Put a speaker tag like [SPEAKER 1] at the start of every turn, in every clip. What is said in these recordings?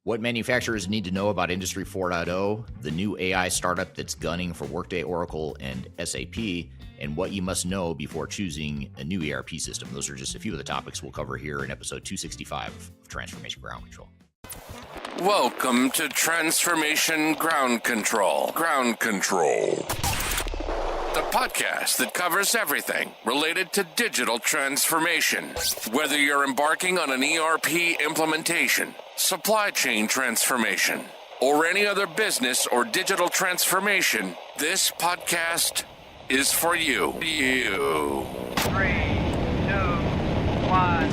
[SPEAKER 1] What manufacturers need to know about Industry 4.0, the new AI startup that's gunning for Workday, Oracle, and SAP, and what you must know before choosing a new ERP system. Those are just a few of the topics we'll cover here in episode 265 of Transformation Ground Control.
[SPEAKER 2] Welcome to Transformation Ground Control. Ground Control. The podcast that covers everything related to digital transformation. Whether you're embarking on an ERP implementation, supply chain transformation, or any other business or digital transformation, this podcast is for you.
[SPEAKER 3] 3, 2, 1.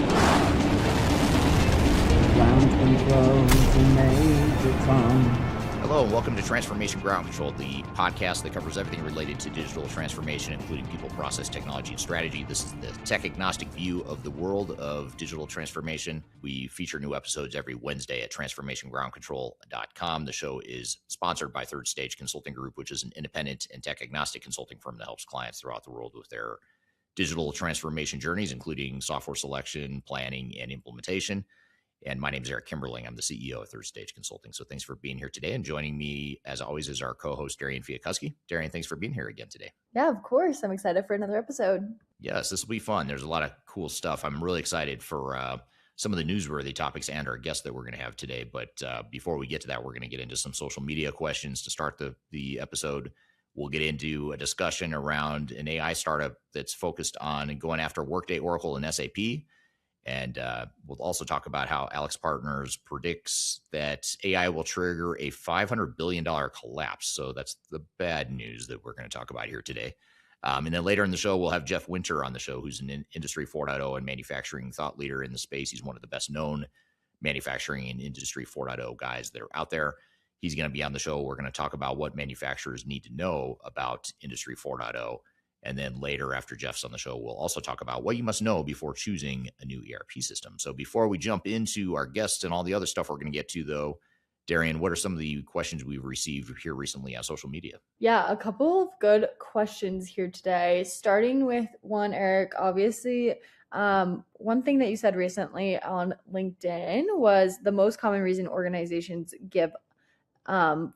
[SPEAKER 4] Ground control is a major song.
[SPEAKER 1] Hello, and welcome to Transformation Ground Control, the podcast that covers everything related to digital transformation, including people, process, technology, and strategy. This is the tech-agnostic view of the world of digital transformation. We feature new episodes every Wednesday at transformationgroundcontrol.com. The show is sponsored by Third Stage Consulting Group, which is an independent and tech-agnostic consulting firm that helps clients throughout the world with their digital transformation journeys, including software selection, planning, and implementation. And my name is Eric Kimberling. I'm the CEO of Third Stage Consulting. So thanks for being here today. And joining me, as always, is our co-host, Darian Chwialkowski. Darian, thanks for being here again today.
[SPEAKER 5] Yeah, of course. I'm excited for another episode.
[SPEAKER 1] Yes, this will be fun. There's a lot of cool stuff. I'm really excited for some of the newsworthy topics and our guests that we're going to have today. But before we get to that, we're going to get into some social media questions to start the episode. We'll get into a discussion around an AI startup that's focused on going after Workday, Oracle, and SAP. And we'll also talk about how AlixPartners predicts that AI will trigger a $500 billion collapse. So that's the bad news that we're going to talk about here today. And then later in the show, we'll have Jeff Winter on the show, who's an Industry 4.0 and manufacturing thought leader in the space. He's one of the best known manufacturing and Industry 4.0 guys that are out there. He's going to be on the show. We're going to talk about what manufacturers need to know about Industry 4.0. And then later, after Jeff's on the show, we'll also talk about what you must know before choosing a new ERP system. So before we jump into our guests and all the other stuff we're going to get to, though, Darian, what are some of the questions we've received here recently on social media?
[SPEAKER 5] Yeah, a couple of good questions here today. Starting with one, Eric, obviously, one thing that you said recently on LinkedIn was the most common reason organizations give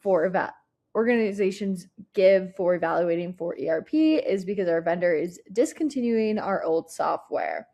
[SPEAKER 5] for evaluating for ERP is because our vendor is discontinuing our old software.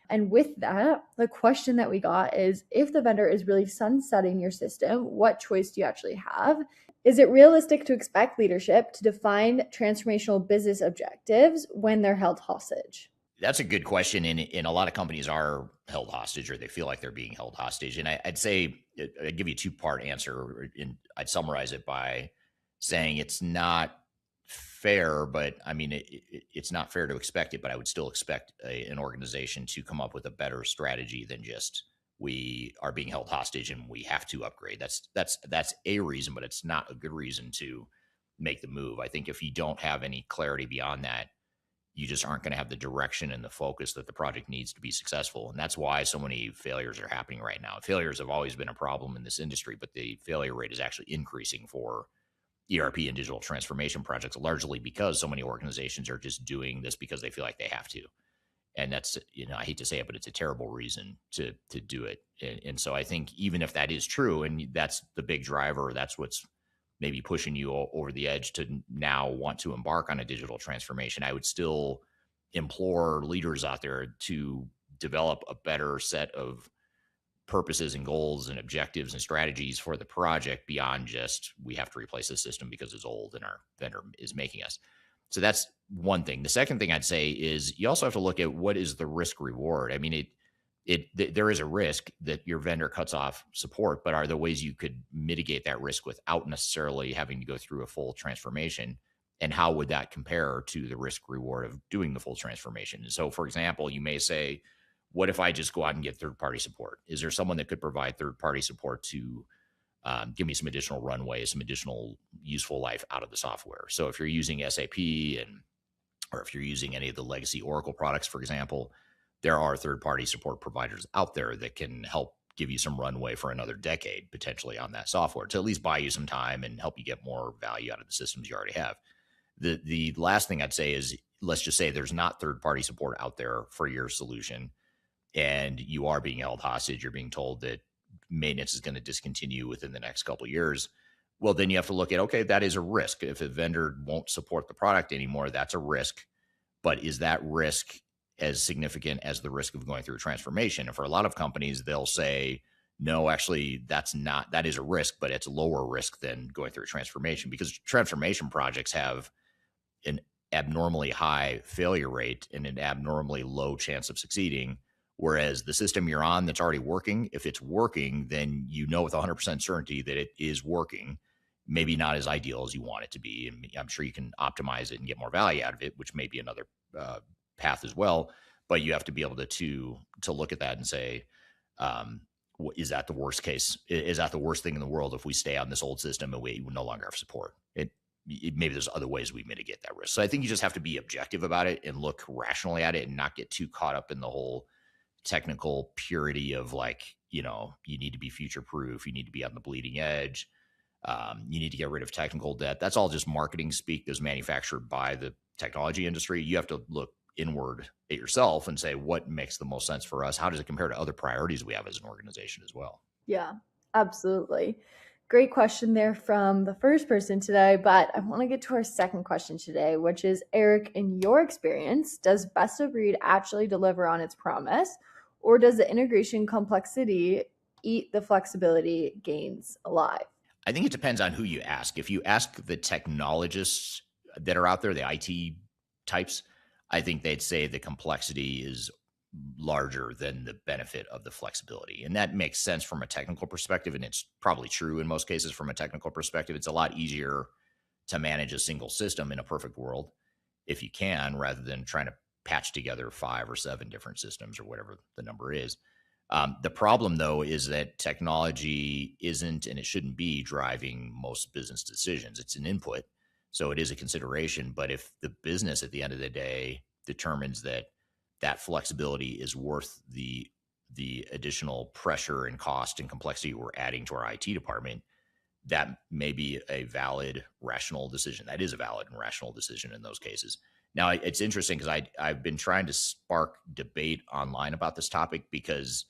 [SPEAKER 5] And with that, the question that we got is, if the vendor is really sunsetting your system, what choice do you actually have? Is it realistic to expect leadership to define transformational business objectives when they're held hostage?
[SPEAKER 1] That's a good question. And a lot of companies are held hostage, or they feel like they're being held hostage. And I'd say, I'd give you a two-part answer, and I'd summarize it by saying it's not fair, but I mean, it's not fair to expect it, but I would still expect an organization to come up with a better strategy than just we are being held hostage and we have to upgrade. That's a reason, but it's not a good reason to make the move. I think if you don't have any clarity beyond that, you just aren't going to have the direction and the focus that the project needs to be successful. And that's why so many failures are happening right now. Failures have always been a problem in this industry, but the failure rate is actually increasing for ERP and digital transformation projects, largely because so many organizations are just doing this because they feel like they have to. And that's, I hate to say it, but it's a terrible reason to do it. And so I think even if that is true, and that's the big driver, that's what's maybe pushing you over the edge to now want to embark on a digital transformation, I would still implore leaders out there to develop a better set of purposes and goals and objectives and strategies for the project beyond just we have to replace the system because it's old and our vendor is making us. So that's one thing. The second thing I'd say is you also have to look at what is the risk reward. I mean, there is a risk that your vendor cuts off support, but are there ways you could mitigate that risk without necessarily having to go through a full transformation? And how would that compare to the risk reward of doing the full transformation? And so, for example, you may say, what if I just go out and get third-party support? Is there someone that could provide third-party support to give me some additional runway, some additional useful life out of the software? So if you're using SAP or if you're using any of the legacy Oracle products, for example, there are third-party support providers out there that can help give you some runway for another decade potentially on that software to at least buy you some time and help you get more value out of the systems you already have. The last thing I'd say is, let's just say there's not third-party support out there for your solution and you are being held hostage. You're being told that maintenance is going to discontinue within the next couple of years. Well, then you have to look at, okay, that is a risk. If a vendor won't support the product anymore, that's a risk. But is that risk as significant as the risk of going through a transformation? And for a lot of companies, they'll say, no, actually, that is a risk, but it's a lower risk than going through a transformation, because transformation projects have an abnormally high failure rate and an abnormally low chance of succeeding. Whereas the system you're on that's already working, if it's working, then you know with 100% certainty that it is working. Maybe not as ideal as you want it to be. And I'm sure you can optimize it and get more value out of it, which may be another path as well. But you have to be able to look at that and say, is that the worst case? Is that the worst thing in the world if we stay on this old system and we no longer have support? Maybe there's other ways we mitigate that risk. So I think you just have to be objective about it and look rationally at it and not get too caught up in the whole technical purity of you need to be future proof. You need to be on the bleeding edge. You need to get rid of technical debt. That's all just marketing speak that's manufactured by the technology industry. You have to look inward at yourself and say, what makes the most sense for us? How does it compare to other priorities we have as an organization as well?
[SPEAKER 5] Yeah, absolutely. Great question there from the first person today, but I want to get to our second question today, which is, Eric, in your experience, does best of breed actually deliver on its promise, or does the integration complexity eat the flexibility gains alive?
[SPEAKER 1] I think it depends on who you ask. If you ask the technologists that are out there, the IT types, I think they'd say the complexity is larger than the benefit of the flexibility. And that makes sense from a technical perspective. And it's probably true in most cases from a technical perspective. It's a lot easier to manage a single system in a perfect world if you can, rather than trying to patch together 5 or 7 different systems or whatever the number is. The problem, though, is that technology isn't, and it shouldn't be, driving most business decisions. It's an input, so it is a consideration. But if the business at the end of the day determines that flexibility is worth the additional pressure and cost and complexity we're adding to our IT department, that may be a valid, rational decision. That is a valid and rational decision in those cases. Now, it's interesting because I've been trying to spark debate online about this topic, because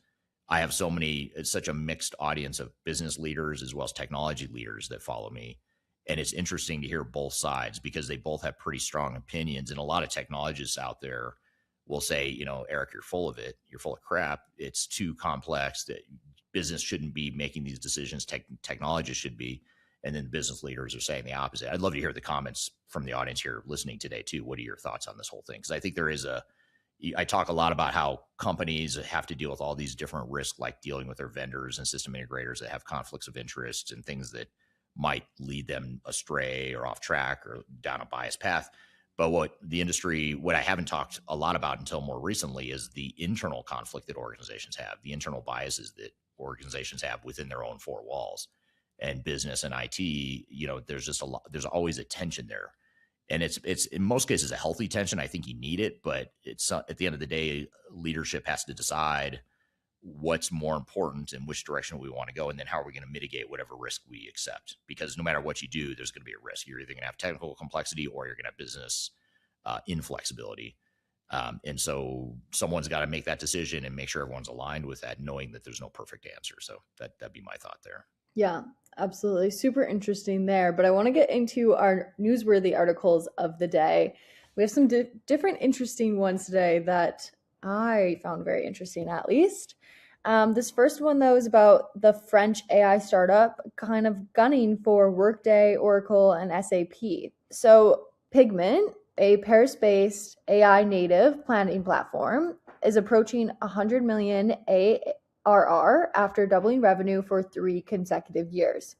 [SPEAKER 1] I have such a mixed audience of business leaders as well as technology leaders that follow me. And it's interesting to hear both sides, because they both have pretty strong opinions. And a lot of technologists out there will say, Eric, you're full of it. You're full of crap. It's too complex. That business shouldn't be making these decisions. Technologists should be. And then business leaders are saying the opposite. I'd love to hear the comments from the audience here listening today too. What are your thoughts on this whole thing? Because I think I talk a lot about how companies have to deal with all these different risks, like dealing with their vendors and system integrators that have conflicts of interest and things that might lead them astray or off track or down a biased path. But what I haven't talked a lot about until more recently is the internal conflict that organizations have, the internal biases that organizations have within their own 4 walls. And business and IT, there's always a tension there. And it's in most cases a healthy tension. I think you need it, but it's at the end of the day, leadership has to decide what's more important and which direction we want to go. And then how are we going to mitigate whatever risk we accept? Because no matter what you do, there's going to be a risk. You're either going to have technical complexity or you're going to have business inflexibility. And so someone's got to make that decision and make sure everyone's aligned with that, knowing that there's no perfect answer. So that'd be my thought there.
[SPEAKER 5] Yeah, absolutely. Super interesting there. But I want to get into our newsworthy articles of the day. We have some different interesting ones today that I found very interesting, at least. This first one, though, is about the French AI startup kind of gunning for Workday, Oracle, and SAP. So Pigment, a Paris-based AI native planning platform, is approaching 100 million ARR after doubling revenue for 3 consecutive years.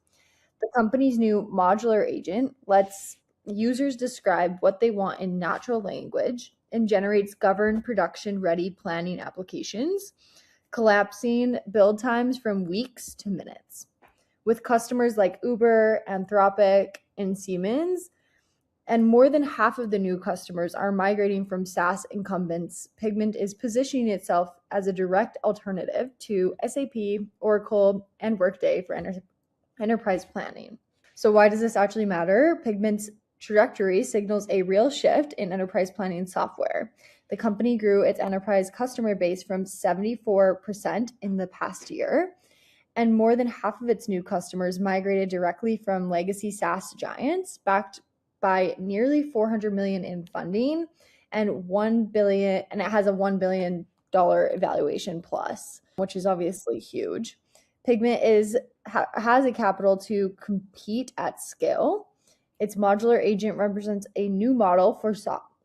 [SPEAKER 5] The company's new modular agent lets users describe what they want in natural language and generates governed production-ready planning applications, collapsing build times from weeks to minutes. With customers like Uber, Anthropic, and Siemens, and more than half of the new customers are migrating from SaaS incumbents, Pigment is positioning itself as a direct alternative to SAP, Oracle, and Workday for enterprise planning. So why does this actually matter? Pigment's trajectory signals a real shift in enterprise planning software. The company grew its enterprise customer base from 74% in the past year And more than half of its new customers migrated directly from legacy SaaS giants, backed by nearly 400 million in funding and 1 billion, and it has a $1 billion evaluation plus, which is obviously huge. Pigment has a capital to compete at scale. Its modular agent represents a new model for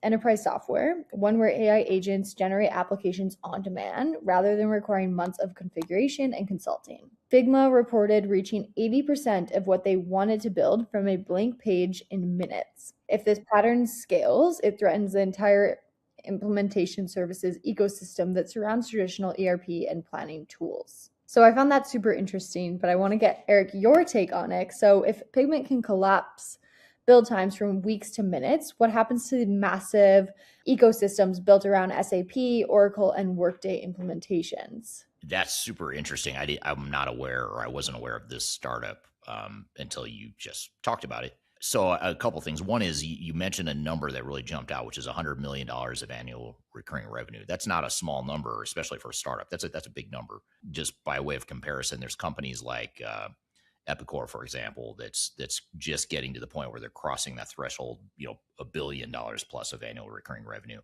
[SPEAKER 5] enterprise software, one where AI agents generate applications on demand rather than requiring months of configuration and consulting. Figma reported reaching 80% of what they wanted to build from a blank page in minutes. If this pattern scales, it threatens the entire implementation services ecosystem that surrounds traditional ERP and planning tools. So I found that super interesting, but I want to get, Eric, your take on it. So if Pigment can collapse build times from weeks to minutes, what happens to the massive ecosystems built around SAP, Oracle, and Workday implementations?
[SPEAKER 1] That's super interesting. I'm not aware, or I wasn't aware of this startup until you just talked about it. So a couple things. One is you mentioned a number that really jumped out, which is $100 million of annual recurring revenue. That's not a small number, especially for a startup. That's a big number. Just by way of comparison, there's companies like Epicor, for example, that's just getting to the point where they're crossing that threshold, $1 billion plus of annual recurring revenue.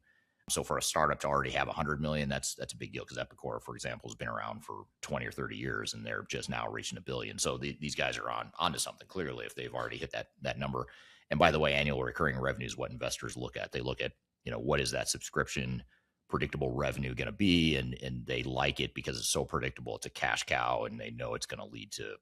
[SPEAKER 1] So for a startup to already have 100 million, that's a big deal, because Epicor, for example, has been around for 20 or 30 years, and they're just now reaching $1 billion. So these guys are onto something, clearly, if they've already hit that number. And by the way, annual recurring revenue is what investors look at. They look at, what is that subscription predictable revenue going to be, and they like it because it's so predictable. It's a cash cow, and they know it's going to lead to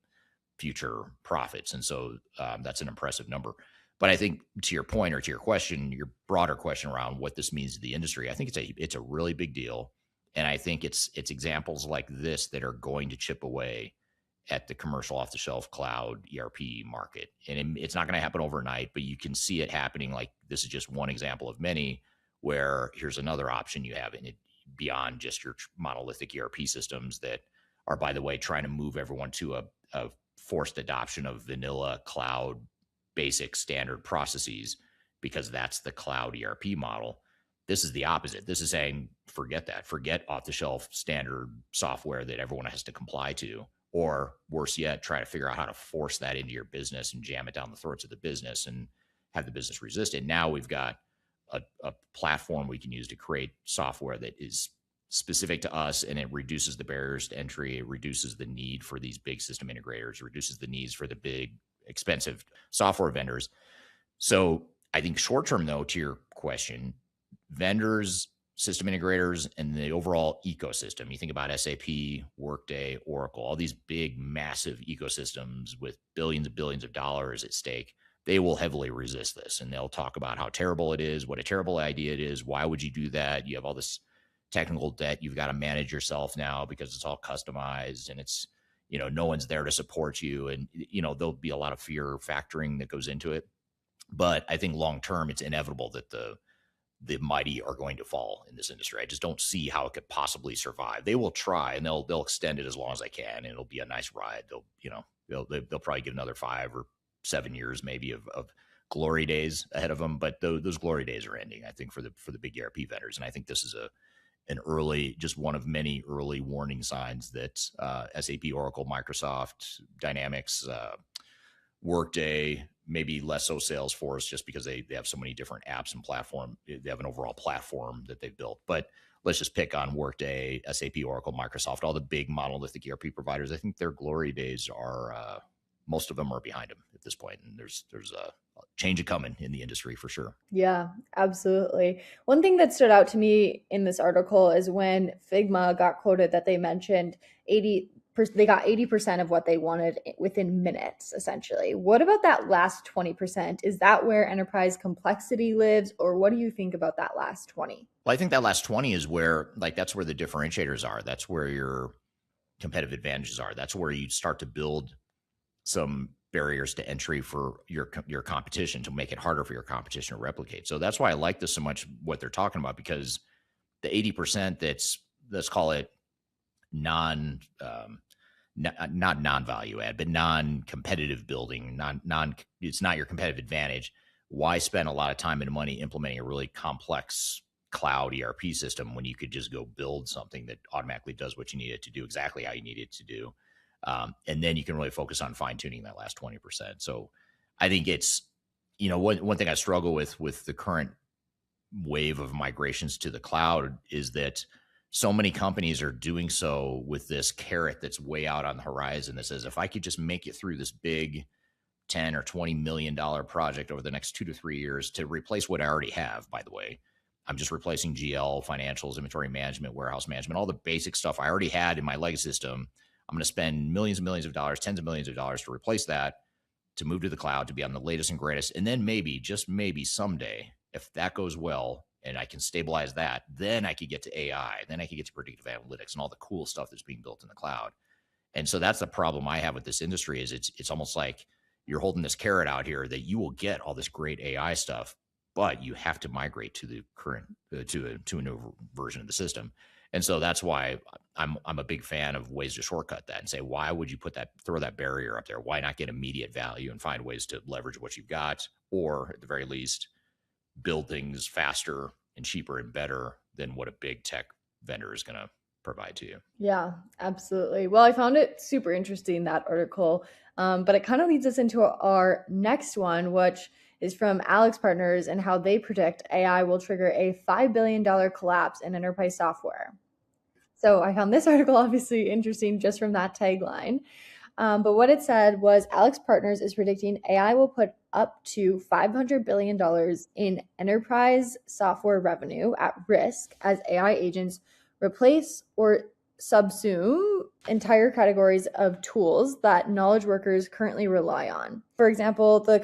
[SPEAKER 1] future profits. And so that's an impressive number. But I think, to your point, or to your question, your broader question around what this means to the industry, I think it's a really big deal. And I think it's examples like this that are going to chip away at the commercial off-the-shelf cloud ERP market. And it's not going to happen overnight, but you can see it happening. Like, this is just one example of many, where here's another option you have in it beyond just your monolithic ERP systems that are, by the way, trying to move everyone to a forced adoption of vanilla cloud basic standard processes, because that's the cloud ERP model. This is the opposite. This is saying, forget that. Forget off-the-shelf standard software that everyone has to comply to, or worse yet, try to figure out how to force that into your business and jam it down the throats of the business and have the business resist it. Now we've got a platform we can use to create software that is specific to us, and it reduces the barriers to entry. It reduces the need for these big system integrators. It reduces the needs for the big, expensive software vendors. So I think short term, though, to your question, vendors, system integrators, and the overall ecosystem, you think about SAP, Workday, Oracle, all these big, massive ecosystems with billions and billions of dollars at stake, they will heavily resist this. And they'll talk about how terrible it is, what a terrible idea it is. Why would you do that? You have all this technical debt you've got to manage yourself now because it's all customized, and it's, no one's there to support you. And, there'll be a lot of fear factoring that goes into it. But I think long term, it's inevitable that the mighty are going to fall in this industry. I just don't see how it could possibly survive. They will try, and they'll extend it as long as they can, and it'll be a nice ride. They'll probably give another 5 or 7 years maybe of glory days ahead of them. But those glory days are ending, I think, for the big ERP vendors. And I think this is just one of many early warning signs that SAP, Oracle, Microsoft, Dynamics, Workday, maybe less so Salesforce, just because they have so many different apps and platform. They have an overall platform that they've built. But let's just pick on Workday, SAP, Oracle, Microsoft, all the big monolithic ERP providers. I think their glory days are, most of them are behind them at this point. And there's a change coming in the industry for sure.
[SPEAKER 5] Yeah, absolutely. One thing that stood out to me in this article is when Figma got quoted that they mentioned they got 80% of what they wanted within minutes, essentially. What about that last 20%? Is that where enterprise complexity lives, or what do you think about that last 20?
[SPEAKER 1] Well, I think that last 20 is where, that's where the differentiators are. That's where your competitive advantages are. That's where you start to build some barriers to entry for your competition, to make it harder for your competition to replicate. So that's why I like this so much, what they're talking about, because the 80% that's, let's call it not non-value add, but non-competitive building, it's not your competitive advantage. Why spend a lot of time and money implementing a really complex cloud ERP system when you could just go build something that automatically does what you need it to do, exactly how you need it to do? And then you can really focus on fine tuning that last 20%. So I think it's, one thing I struggle with the current wave of migrations to the cloud is that so many companies are doing so with this carrot that's way out on the horizon that says, if I could just make it through this big 10 or $20 million project over the next 2 to 3 years to replace what I already have, by the way, I'm just replacing GL, financials, inventory management, warehouse management, all the basic stuff I already had in my legacy system. I'm going to spend millions and millions of dollars, tens of millions of dollars to replace that, to move to the cloud, to be on the latest and greatest. And then maybe, just maybe someday, if that goes well and I can stabilize that, then I could get to AI, then I could get to predictive analytics and all the cool stuff that's being built in the cloud. And so that's the problem I have with this industry is it's almost like you're holding this carrot out here that you will get all this great AI stuff, but you have to migrate to the current to a new version of the system. And so that's why I'm a big fan of ways to shortcut that and say, why would you throw that barrier up there? Why not get immediate value and find ways to leverage what you've got, or at the very least, build things faster and cheaper and better than what a big tech vendor is going to provide to you.
[SPEAKER 5] Yeah, absolutely. Well, I found it super interesting, that article, but it kind of leads us into our next one, which is from AlixPartners and how they predict AI will trigger a $5 billion collapse in enterprise software. So I found this article obviously interesting just from that tagline. But what it said was AlixPartners is predicting AI will put up to $500 billion in enterprise software revenue at risk as AI agents replace or subsume entire categories of tools that knowledge workers currently rely on. For example, the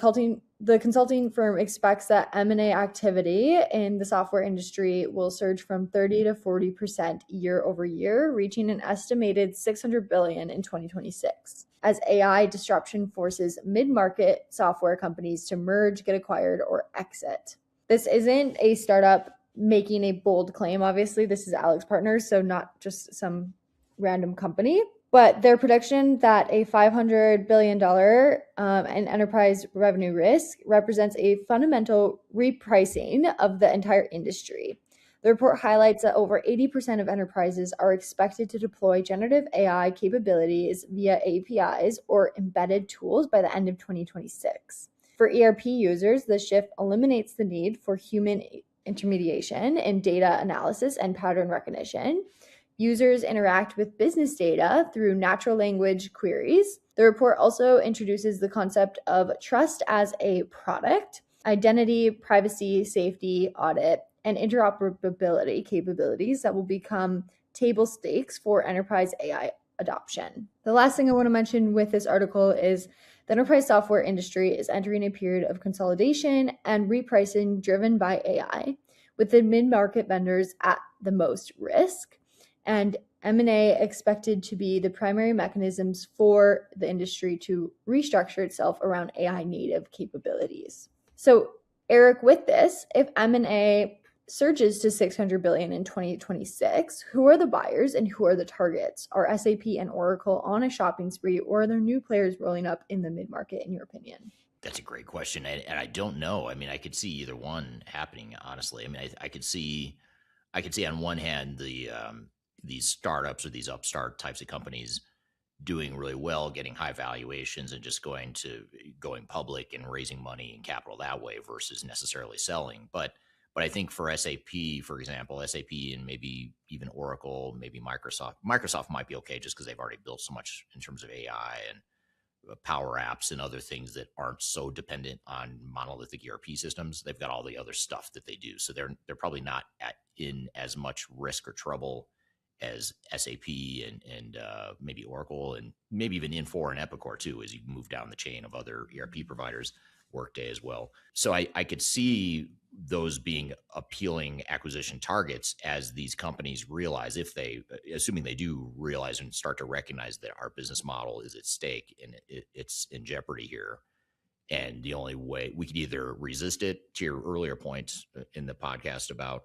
[SPEAKER 5] consulting firm expects that M&A activity in the software industry will surge from 30 to 40% year over year, reaching an estimated $600 billion in 2026, as AI disruption forces mid-market software companies to merge, get acquired, or exit. This isn't a startup making a bold claim, obviously. This is AlixPartners, so not just some random company. But their prediction that a $500 billion in enterprise revenue risk represents a fundamental repricing of the entire industry. The report highlights that over 80% of enterprises are expected to deploy generative AI capabilities via APIs or embedded tools by the end of 2026. For ERP users, the shift eliminates the need for human intermediation in data analysis and pattern recognition. Users interact with business data through natural language queries. The report also introduces the concept of trust as a product, identity, privacy, safety, audit, and interoperability capabilities that will become table stakes for enterprise AI adoption. The last thing I want to mention with this article is the enterprise software industry is entering a period of consolidation and repricing driven by AI, with the mid-market vendors at the most risk, and M&A expected to be the primary mechanisms for the industry to restructure itself around AI native capabilities. So, Eric, with this, if M&A surges to $600 billion in 2026, who are the buyers and who are the targets? Are SAP and Oracle on a shopping spree, or are there new players rolling up in the mid-market, in your opinion?
[SPEAKER 1] That's a great question. And I don't know. I mean, I could see either one happening, honestly. I mean, I could see on one hand, these startups or these upstart types of companies doing really well, getting high valuations and just going public and raising money and capital that way versus necessarily selling. But I think for SAP, for example, SAP and maybe even Oracle, maybe Microsoft might be okay just because they've already built so much in terms of AI and Power Apps and other things that aren't so dependent on monolithic ERP systems. They've got all the other stuff that they do, so they're probably not in as much risk or trouble as SAP and maybe Oracle and maybe even Infor and Epicor too, as you move down the chain of other ERP providers, Workday as well. So I could see those being appealing acquisition targets as these companies realize, assuming they do realize and start to recognize that our business model is at stake and it's in jeopardy here. And the only way we could either resist it, to your earlier point in the podcast about,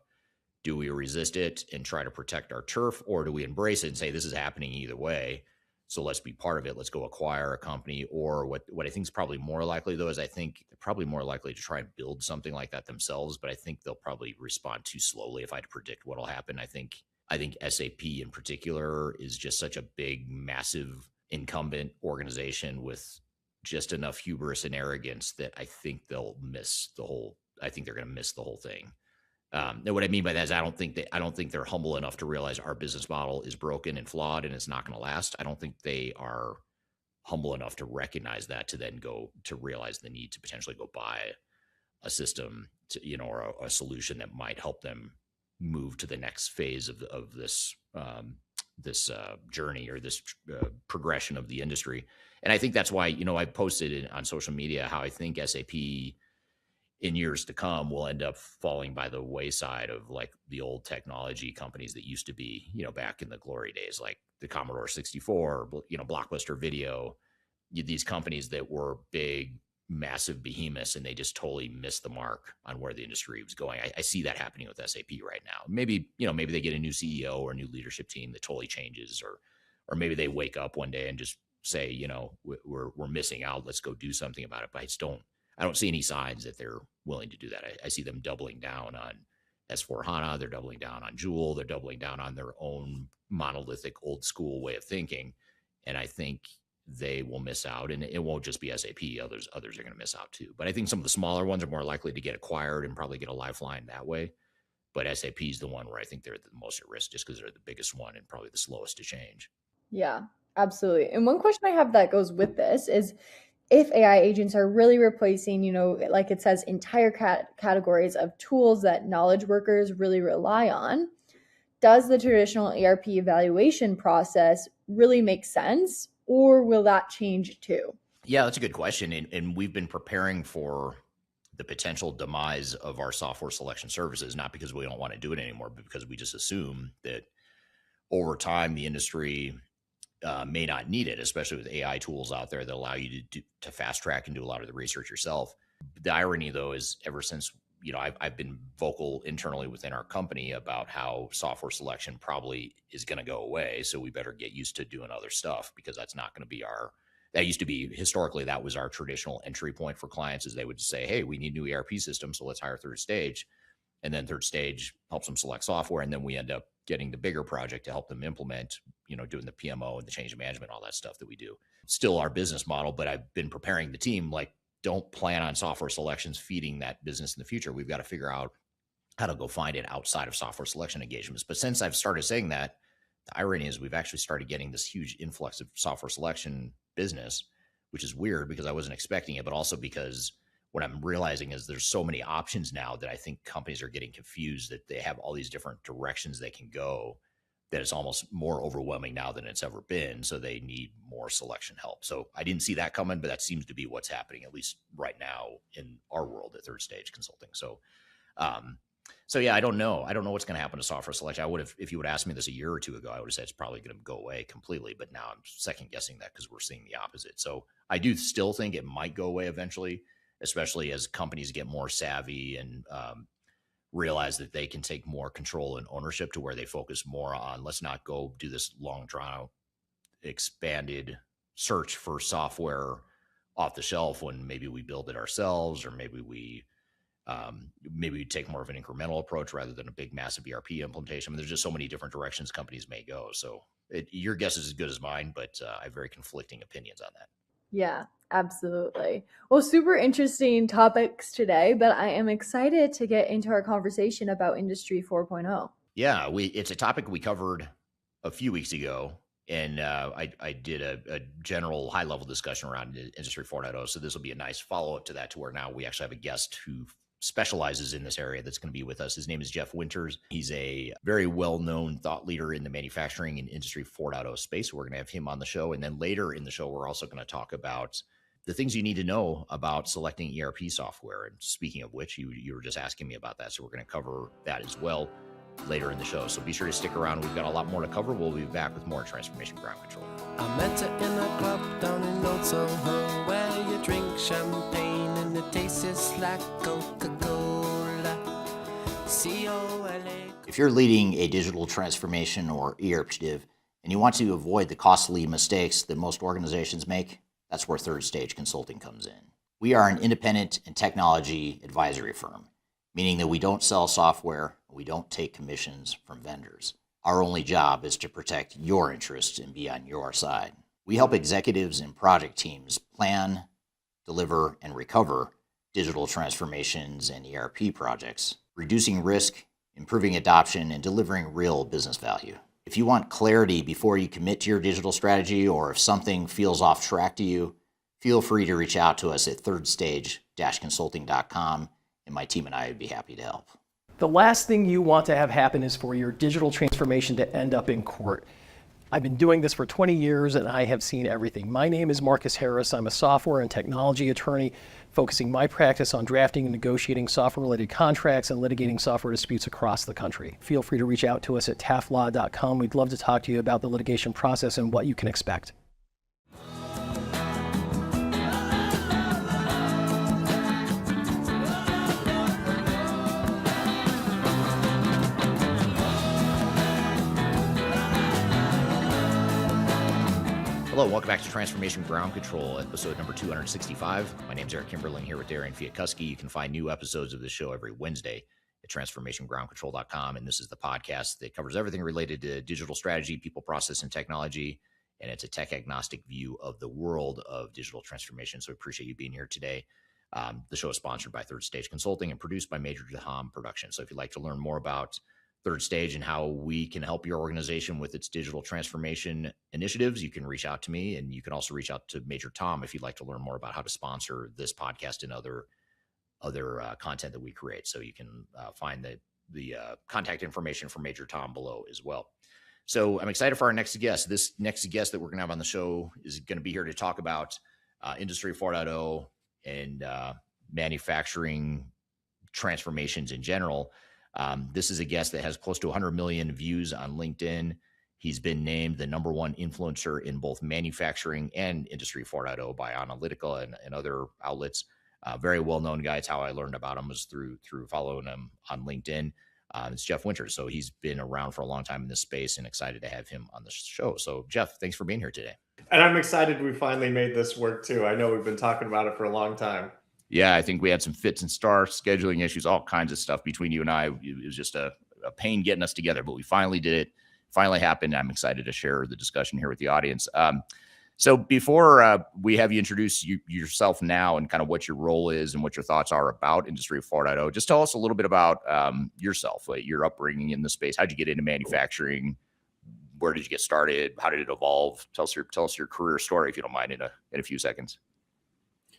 [SPEAKER 1] do we resist it and try to protect our turf, or do we embrace it and say this is happening either way, so let's be part of it, let's go acquire a company? Or what I think is probably more likely, though, is I think they're probably more likely to try and build something like that themselves, but I think they'll probably respond too slowly if I had to predict what'll happen. I think SAP in particular is just such a big, massive incumbent organization with just enough hubris and arrogance that I think they're going to miss the whole thing. And what I mean by that is I don't think they're humble enough to realize our business model is broken and flawed and it's not going to last. I don't think they are humble enough to recognize that, to then go to realize the need to potentially go buy a system or a solution that might help them move to the next phase of this journey or this progression of the industry. And I think that's why, I posted on social media how I think SAP in years to come will end up falling by the wayside of like the old technology companies that used to be, back in the glory days, like the Commodore 64, Blockbuster Video, these companies that were big, massive behemoths, and they just totally missed the mark on where the industry was going. I see that happening with SAP right now. Maybe they get a new CEO or a new leadership team that totally changes, or maybe they wake up one day and just say, we're missing out. Let's go do something about it. But I don't see any signs that they're willing to do that. I see them doubling down on S/4HANA. They're doubling down on Joule. They're doubling down on their own monolithic, old school way of thinking. And I think they will miss out. And it won't just be SAP. Others are going to miss out too. But I think some of the smaller ones are more likely to get acquired and probably get a lifeline that way. But SAP is the one where I think they're the most at risk, just because they're the biggest one and probably the slowest to change.
[SPEAKER 5] Yeah, absolutely. And one question I have that goes with this is, if AI agents are really replacing, like it says, entire categories of tools that knowledge workers really rely on, does the traditional ERP evaluation process really make sense, or will that change too?
[SPEAKER 1] Yeah, that's a good question. And we've been preparing for the potential demise of our software selection services, not because we don't want to do it anymore, but because we just assume that over time the industry may not need it, especially with AI tools out there that allow you to fast track and do a lot of the research yourself. The irony, though, is ever since I've been vocal internally within our company about how software selection probably is going to go away, so we better get used to doing other stuff, because that's not going to be that used to be, historically, that was our traditional entry point for clients, is they would say, hey, we need new ERP systems, so let's hire third stage. And then third stage helps them select software, and then we end up getting the bigger project to help them implement, doing the PMO and the change management, all that stuff that we do. Still our business model, but I've been preparing the team, like, don't plan on software selections feeding that business in the future. We've got to figure out how to go find it outside of software selection engagements. But since I've started saying that, the irony is we've actually started getting this huge influx of software selection business, which is weird because I wasn't expecting it, but also because what I'm realizing is there's so many options now that I think companies are getting confused, that they have all these different directions they can go, that it's almost more overwhelming now than it's ever been. So they need more selection help. So I didn't see that coming, but that seems to be what's happening, at least right now in our world at Third Stage Consulting. So yeah, I don't know. I don't know what's going to happen to software selection. If you would ask me this a year or two ago, I would have said it's probably going to go away completely. But now I'm second guessing that because we're seeing the opposite. So I do still think it might go away eventually, especially as companies get more savvy and realize that they can take more control and ownership, to where they focus more on, let's not go do this long drawn out expanded search for software off the shelf when maybe we build it ourselves, or maybe we take more of an incremental approach rather than a big massive ERP implementation. I mean, there's just so many different directions companies may go. So your guess is as good as mine, but I have very conflicting opinions on that.
[SPEAKER 5] Yeah, absolutely. Well, super interesting topics today, but I am excited to get into our conversation about Industry 4.0.
[SPEAKER 1] Yeah, it's a topic we covered a few weeks ago, and I did a general high-level discussion around Industry 4.0, so this will be a nice follow-up to that, to where now we actually have a guest who specializes in this area that's going to be with us. His name is Jeff Winters. He's a very well-known thought leader in the manufacturing and Industry 4.0 space. We're going to have him on the show. And then later in the show, we're also going to talk about the things you need to know about selecting ERP software. And speaking of which, you were just asking me about that. So we're going to cover that as well later in the show. So be sure to stick around. We've got a lot more to cover. We'll be back with more Transformation Ground Control.
[SPEAKER 3] I met her in a club down in Old Soho, where you drink champagne and it tastes like Coca-Cola. C-O-L-A.
[SPEAKER 6] If you're leading a digital transformation or ERP initiative and you want to avoid the costly mistakes that most organizations make, that's where Third Stage Consulting comes in. We are an independent and technology advisory firm, meaning that we don't sell software, we don't take commissions from vendors. Our only job is to protect your interests and be on your side. We help executives and project teams plan, deliver, and recover digital transformations and ERP projects, reducing risk, improving adoption, and delivering real business value. If you want clarity before you commit to your digital strategy, or if something feels off track to you, feel free to reach out to us at thirdstage-consulting.com, and my team and I would be happy to help.
[SPEAKER 7] The last thing you want to have happen is for your digital transformation to end up in court. I've been doing this for 20 years and I have seen everything. My name is Marcus Harris. I'm a software and technology attorney focusing my practice on drafting and negotiating software-related contracts and litigating software disputes across the country. Feel free to reach out to us at taftlaw.com. We'd love to talk to you about the litigation process and what you can expect.
[SPEAKER 1] Hello, welcome back to Transformation Ground Control, episode number 265. My name is Eric Kimberling here with Darian Chwialkowski. You can find new episodes of this show every Wednesday at transformationgroundcontrol.com. And this is the podcast that covers everything related to digital strategy, people, process, and technology. And it's a tech agnostic view of the world of digital transformation. So we appreciate you being here today. The show is sponsored by Third Stage Consulting and produced by Major Tom Productions. So if you'd like to learn more about Third Stage and how we can help your organization with its digital transformation initiatives, you can reach out to me, and you can also reach out to Major Tom if you'd like to learn more about how to sponsor this podcast and other content that we create. So you can find the contact information for Major Tom below as well. So I'm excited for our next guest. This next guest that we're going to have on the show is going to be here to talk about Industry 4.0 and manufacturing transformations in general. This is a guest that has close to 100 million views on LinkedIn. He's been named the number one influencer in both manufacturing and Industry 4.0 by Analytica and other outlets. Very well-known guy. It's how I learned about him, was through following him on LinkedIn. It's Jeff Winters. So he's been around for a long time in this space, and excited to have him on the show. So Jeff, thanks for being here today.
[SPEAKER 8] And I'm excited we finally made this work too. I know we've been talking about it for a long time.
[SPEAKER 1] Yeah, I think we had some fits and starts, scheduling issues, all kinds of stuff between you and I. It was just a pain getting us together, but we finally did it. Finally happened. I'm excited to share the discussion here with the audience. So before we have you introduce yourself now and kind of what your role is and what your thoughts are about Industry 4.0, just tell us a little bit about yourself, your upbringing in the space. How'd you get into manufacturing? Where did you get started? How did it evolve? Tell us your career story, if you don't mind, in a few seconds.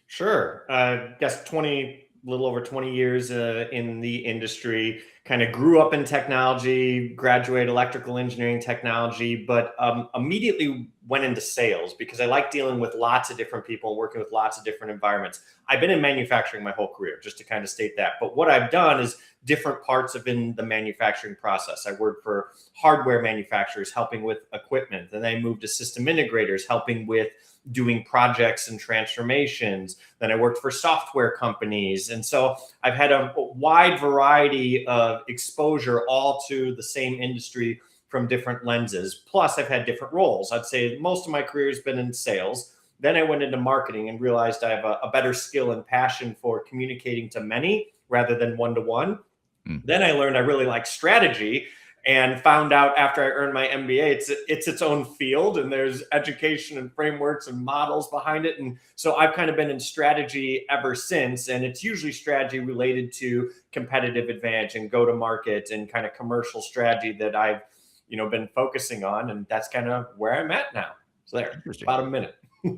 [SPEAKER 8] Sure. I guess a little over 20 years in the industry, kind of grew up in technology, graduated electrical engineering technology, but immediately went into sales because I like dealing with lots of different people and working with lots of different environments. I've been in manufacturing my whole career, just to kind of state that. But what I've done is different parts of in the manufacturing process. I worked for hardware manufacturers, helping with equipment. Then I moved to system integrators, helping with doing projects and transformations. Then I worked for software companies. And so I've had a wide variety of exposure all to the same industry from different lenses. Plus I've had different roles. I'd say most of my career has been in sales. Then I went into marketing and realized I have a better skill and passion for communicating to many rather than one-to-one. Then I learned I really like strategy, and found out after I earned my MBA, it's its own field, and there's education and frameworks and models behind it. And so I've kind of been in strategy ever since, and it's usually strategy related to competitive advantage and go to market and kind of commercial strategy that I've been focusing on, and that's kind of where I'm at now. So there, about a minute.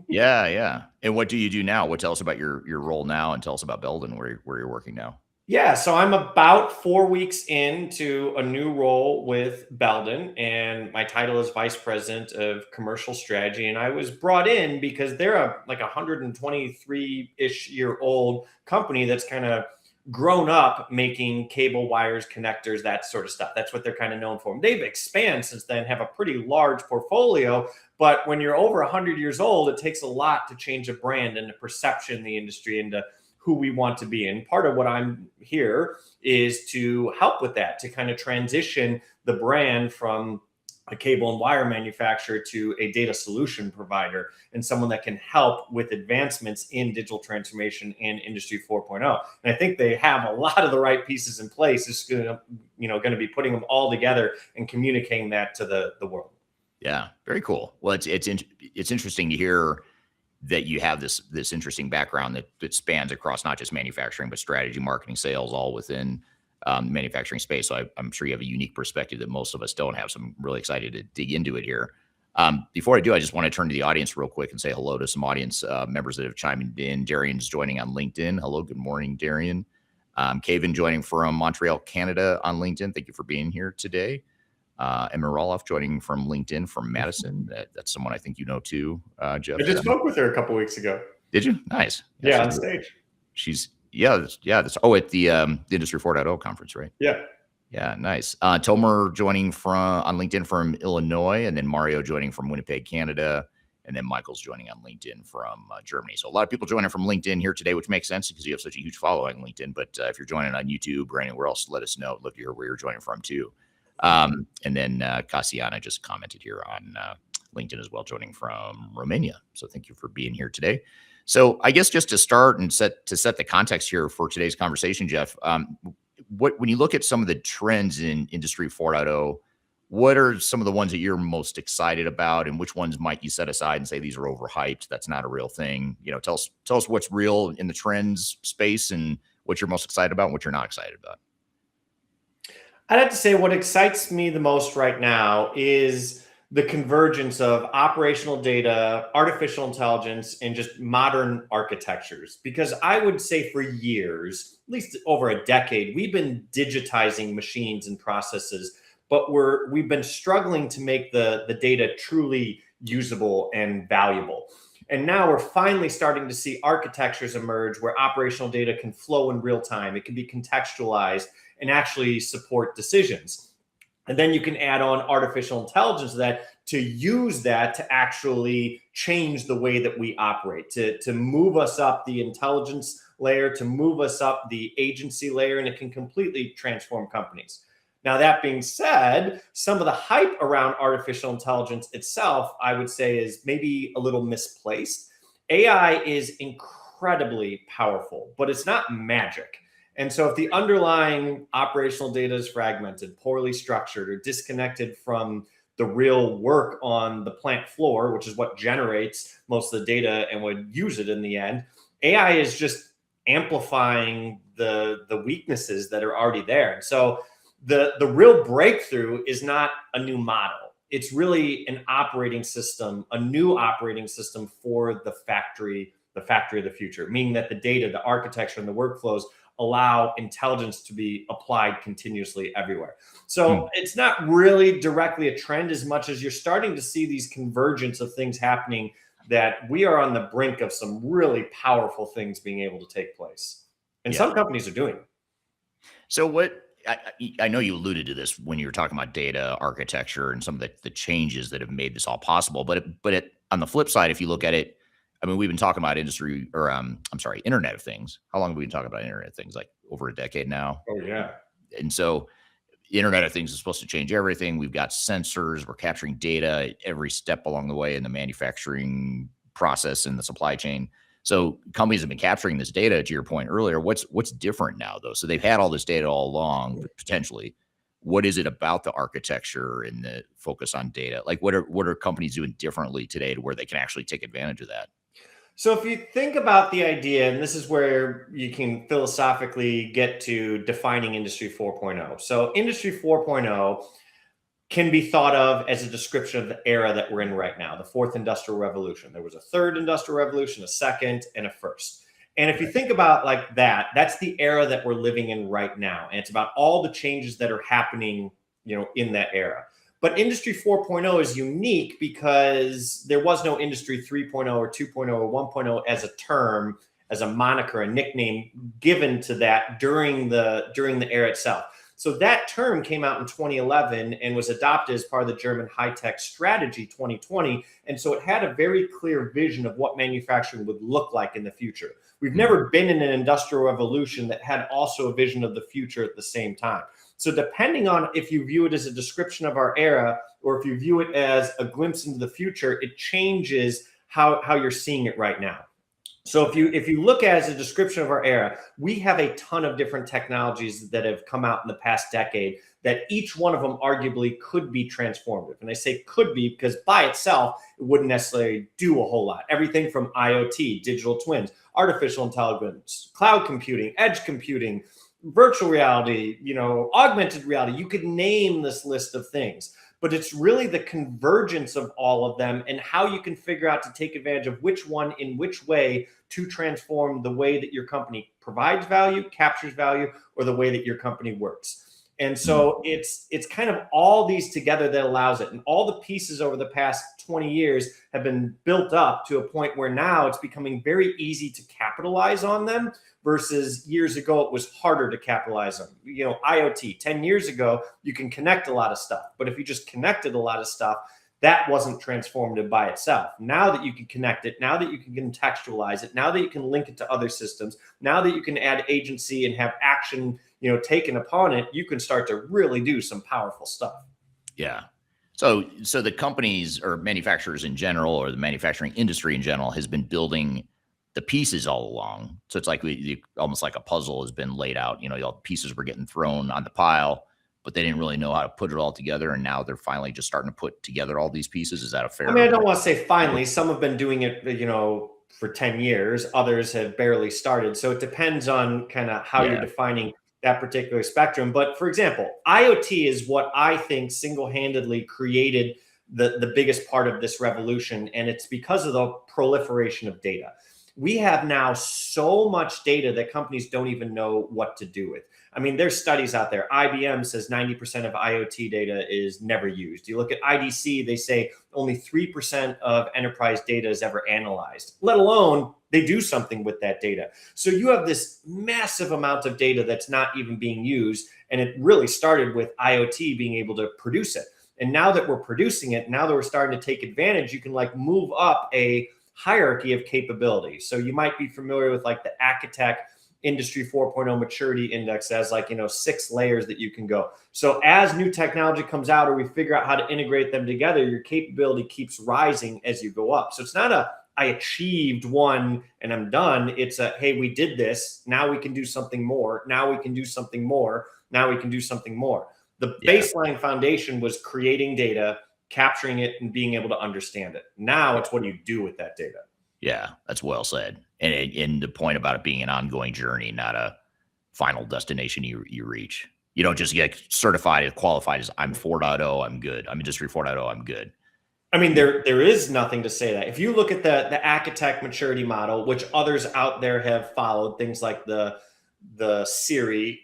[SPEAKER 1] Yeah. And what do you do now? Tell us about your role now, and tell us about Belden, where you're working now.
[SPEAKER 8] Yeah, so I'm about 4 weeks into a new role with Belden, and my title is Vice President of Commercial Strategy. And I was brought in because they're like 123-ish year old company that's kind of grown up making cable, wires, connectors, that sort of stuff. That's what they're kind of known for. They've expanded since then, have a pretty large portfolio. But when you're over 100 years old, it takes a lot to change a brand and the perception in the industry and who we want to be. And part of what I'm here is to help with that, to kind of transition the brand from a cable and wire manufacturer to a data solution provider, and someone that can help with advancements in digital transformation and Industry 4.0. And I think they have a lot of the right pieces in place. It's going to be putting them all together and communicating that to the world.
[SPEAKER 1] Yeah, very cool. Well, it's interesting to hear that you have this interesting background that spans across not just manufacturing, but strategy, marketing, sales, all within the manufacturing space. So I'm sure you have a unique perspective that most of us don't have. So I'm really excited to dig into it here. Before I do, I just want to turn to the audience real quick and say hello to some audience members that have chimed in. Darian's joining on LinkedIn. Hello, good morning, Darian. Kevin joining from Montreal, Canada on LinkedIn. Thank you for being here today. Emma Roloff joining from LinkedIn from Madison. That's someone I think you know too, Jeff.
[SPEAKER 8] I just spoke with her a couple weeks ago.
[SPEAKER 1] Did you? Nice.
[SPEAKER 8] Yeah, on stage.
[SPEAKER 1] She's at the Industry 4.0 conference, right?
[SPEAKER 8] Yeah.
[SPEAKER 1] Yeah, nice. Tomer joining on LinkedIn from Illinois, and then Mario joining from Winnipeg, Canada, and then Michael's joining on LinkedIn from Germany. So a lot of people joining from LinkedIn here today, which makes sense because you have such a huge following on LinkedIn. But if you're joining on YouTube or anywhere else, let us know. I'd love to hear where you're joining from too. And then Cassiana just commented here on LinkedIn as well, joining from Romania. So thank you for being here today. So I guess just to start and set the context here for today's conversation, Jeff, when you look at some of the trends in Industry 4.0, what are some of the ones that you're most excited about, and which ones might you set aside and say these are overhyped? That's not a real thing. Tell us what's real in the trends space and what you're most excited about and what you're not excited about.
[SPEAKER 8] I'd have to say what excites me the most right now is the convergence of operational data, artificial intelligence, and just modern architectures. Because I would say for years, at least over a decade, we've been digitizing machines and processes, but we've been struggling to make the data truly usable and valuable. And now we're finally starting to see architectures emerge where operational data can flow in real time. It can be contextualized and actually support decisions. And then you can add on artificial intelligence to use that to actually change the way that we operate, to move us up the intelligence layer, to move us up the agency layer, and it can completely transform companies. Now, that being said, some of the hype around artificial intelligence itself, I would say, is maybe a little misplaced. AI is incredibly powerful, but it's not magic. And so if the underlying operational data is fragmented, poorly structured, or disconnected from the real work on the plant floor, which is what generates most of the data and would use it in the end, AI is just amplifying the weaknesses that are already there. And so the real breakthrough is not a new model. It's really an operating system, a new operating system for the factory of the future, meaning that the data, the architecture, and the workflows allow intelligence to be applied continuously everywhere. So it's not really directly a trend as much as you're starting to see these convergence of things happening, that we are on the brink of some really powerful things being able to take place. And some companies are doing it.
[SPEAKER 1] So I know you alluded to this when you were talking about data architecture and some of the changes that have made this all possible. But on the flip side, if you look at it, I mean, we've been talking about Internet of Things. How long have we been talking about Internet of Things? Like over a decade now.
[SPEAKER 8] Oh, yeah.
[SPEAKER 1] And so Internet of Things is supposed to change everything. We've got sensors. We're capturing data at every step along the way in the manufacturing process and the supply chain. So companies have been capturing this data, to your point earlier. What's different now, though? So they've had all this data all along, potentially. What is it about the architecture and the focus on data? Like, what are companies doing differently today to where they can actually take advantage of that?
[SPEAKER 8] So if you think about the idea, and this is where you can philosophically get to defining Industry 4.0. So Industry 4.0 can be thought of as a description of the era that we're in right now, the fourth industrial revolution. There was a third industrial revolution, a second, and a first. And if you think about like that, that's the era that we're living in right now. And it's about all the changes that are happening, in that era. But Industry 4.0 is unique because there was no Industry 3.0 or 2.0 or 1.0 as a term, as a moniker, a nickname given to that during the era itself. So that term came out in 2011 and was adopted as part of the German high-tech strategy 2020. And so it had a very clear vision of what manufacturing would look like in the future. We've never been in an industrial revolution that had also a vision of the future at the same time. So depending on if you view it as a description of our era or if you view it as a glimpse into the future, it changes how you're seeing it right now. So if you look at it as a description of our era, we have a ton of different technologies that have come out in the past decade that each one of them arguably could be transformative. And I say could be because by itself, it wouldn't necessarily do a whole lot. Everything from IoT, digital twins, artificial intelligence, cloud computing, edge computing, virtual reality, augmented reality. You could name this list of things. But it's really the convergence of all of them and how you can figure out to take advantage of which one in which way to transform the way that your company provides value, captures value, or the way that your company works. And so it's kind of all these together that allows it. And all the pieces over the past 20 years have been built up to a point where now it's becoming very easy to capitalize on them versus years ago, it was harder to capitalize on. IoT, 10 years ago, you can connect a lot of stuff. But if you just connected a lot of stuff, that wasn't transformative by itself. Now that you can connect it, now that you can contextualize it, now that you can link it to other systems, now that you can add agency and have action, taken upon it, you can start to really do some powerful stuff.
[SPEAKER 1] Yeah. So the companies or manufacturers in general, or the manufacturing industry in general, has been building the pieces all along. So it's like almost like a puzzle has been laid out. All the pieces were getting thrown on the pile, but they didn't really know how to put it all together. And now they're finally just starting to put together all these pieces. Is that a fair?
[SPEAKER 8] I don't want to say finally. Some have been doing it, for 10 years. Others have barely started. So it depends on kind of how you're defining that particular spectrum. But for example, IoT is what I think single-handedly created the biggest part of this revolution. And it's because of the proliferation of data. We have now so much data that companies don't even know what to do with. I mean, there's studies out there. IBM says 90% of IoT data is never used. You look at IDC, they say only 3% of enterprise data is ever analyzed, let alone they do something with that data. So you have this massive amount of data that's not even being used. And it really started with IoT being able to produce it. And now that we're producing it, now that we're starting to take advantage, you can move up a hierarchy of capability. So you might be familiar with the Acatech Industry 4.0 Maturity Index as 6 layers that you can go. So as new technology comes out, or we figure out how to integrate them together, your capability keeps rising as you go up. So it's not I achieved one and I'm done. It's hey, we did this. Now we can do something more. Now we can do something more. Now we can do something more. The baseline foundation was creating data, capturing it, and being able to understand it. Now it's what do you do with that data?
[SPEAKER 1] Yeah, that's well said. And the point about it being an ongoing journey, not a final destination you reach. You don't just get certified and qualified as I'm 4.0, I'm good. I'm Industry 4.0, I'm good.
[SPEAKER 8] I mean, there is nothing to say that. If you look at the Acatech maturity model, which others out there have followed, things like the SIRI,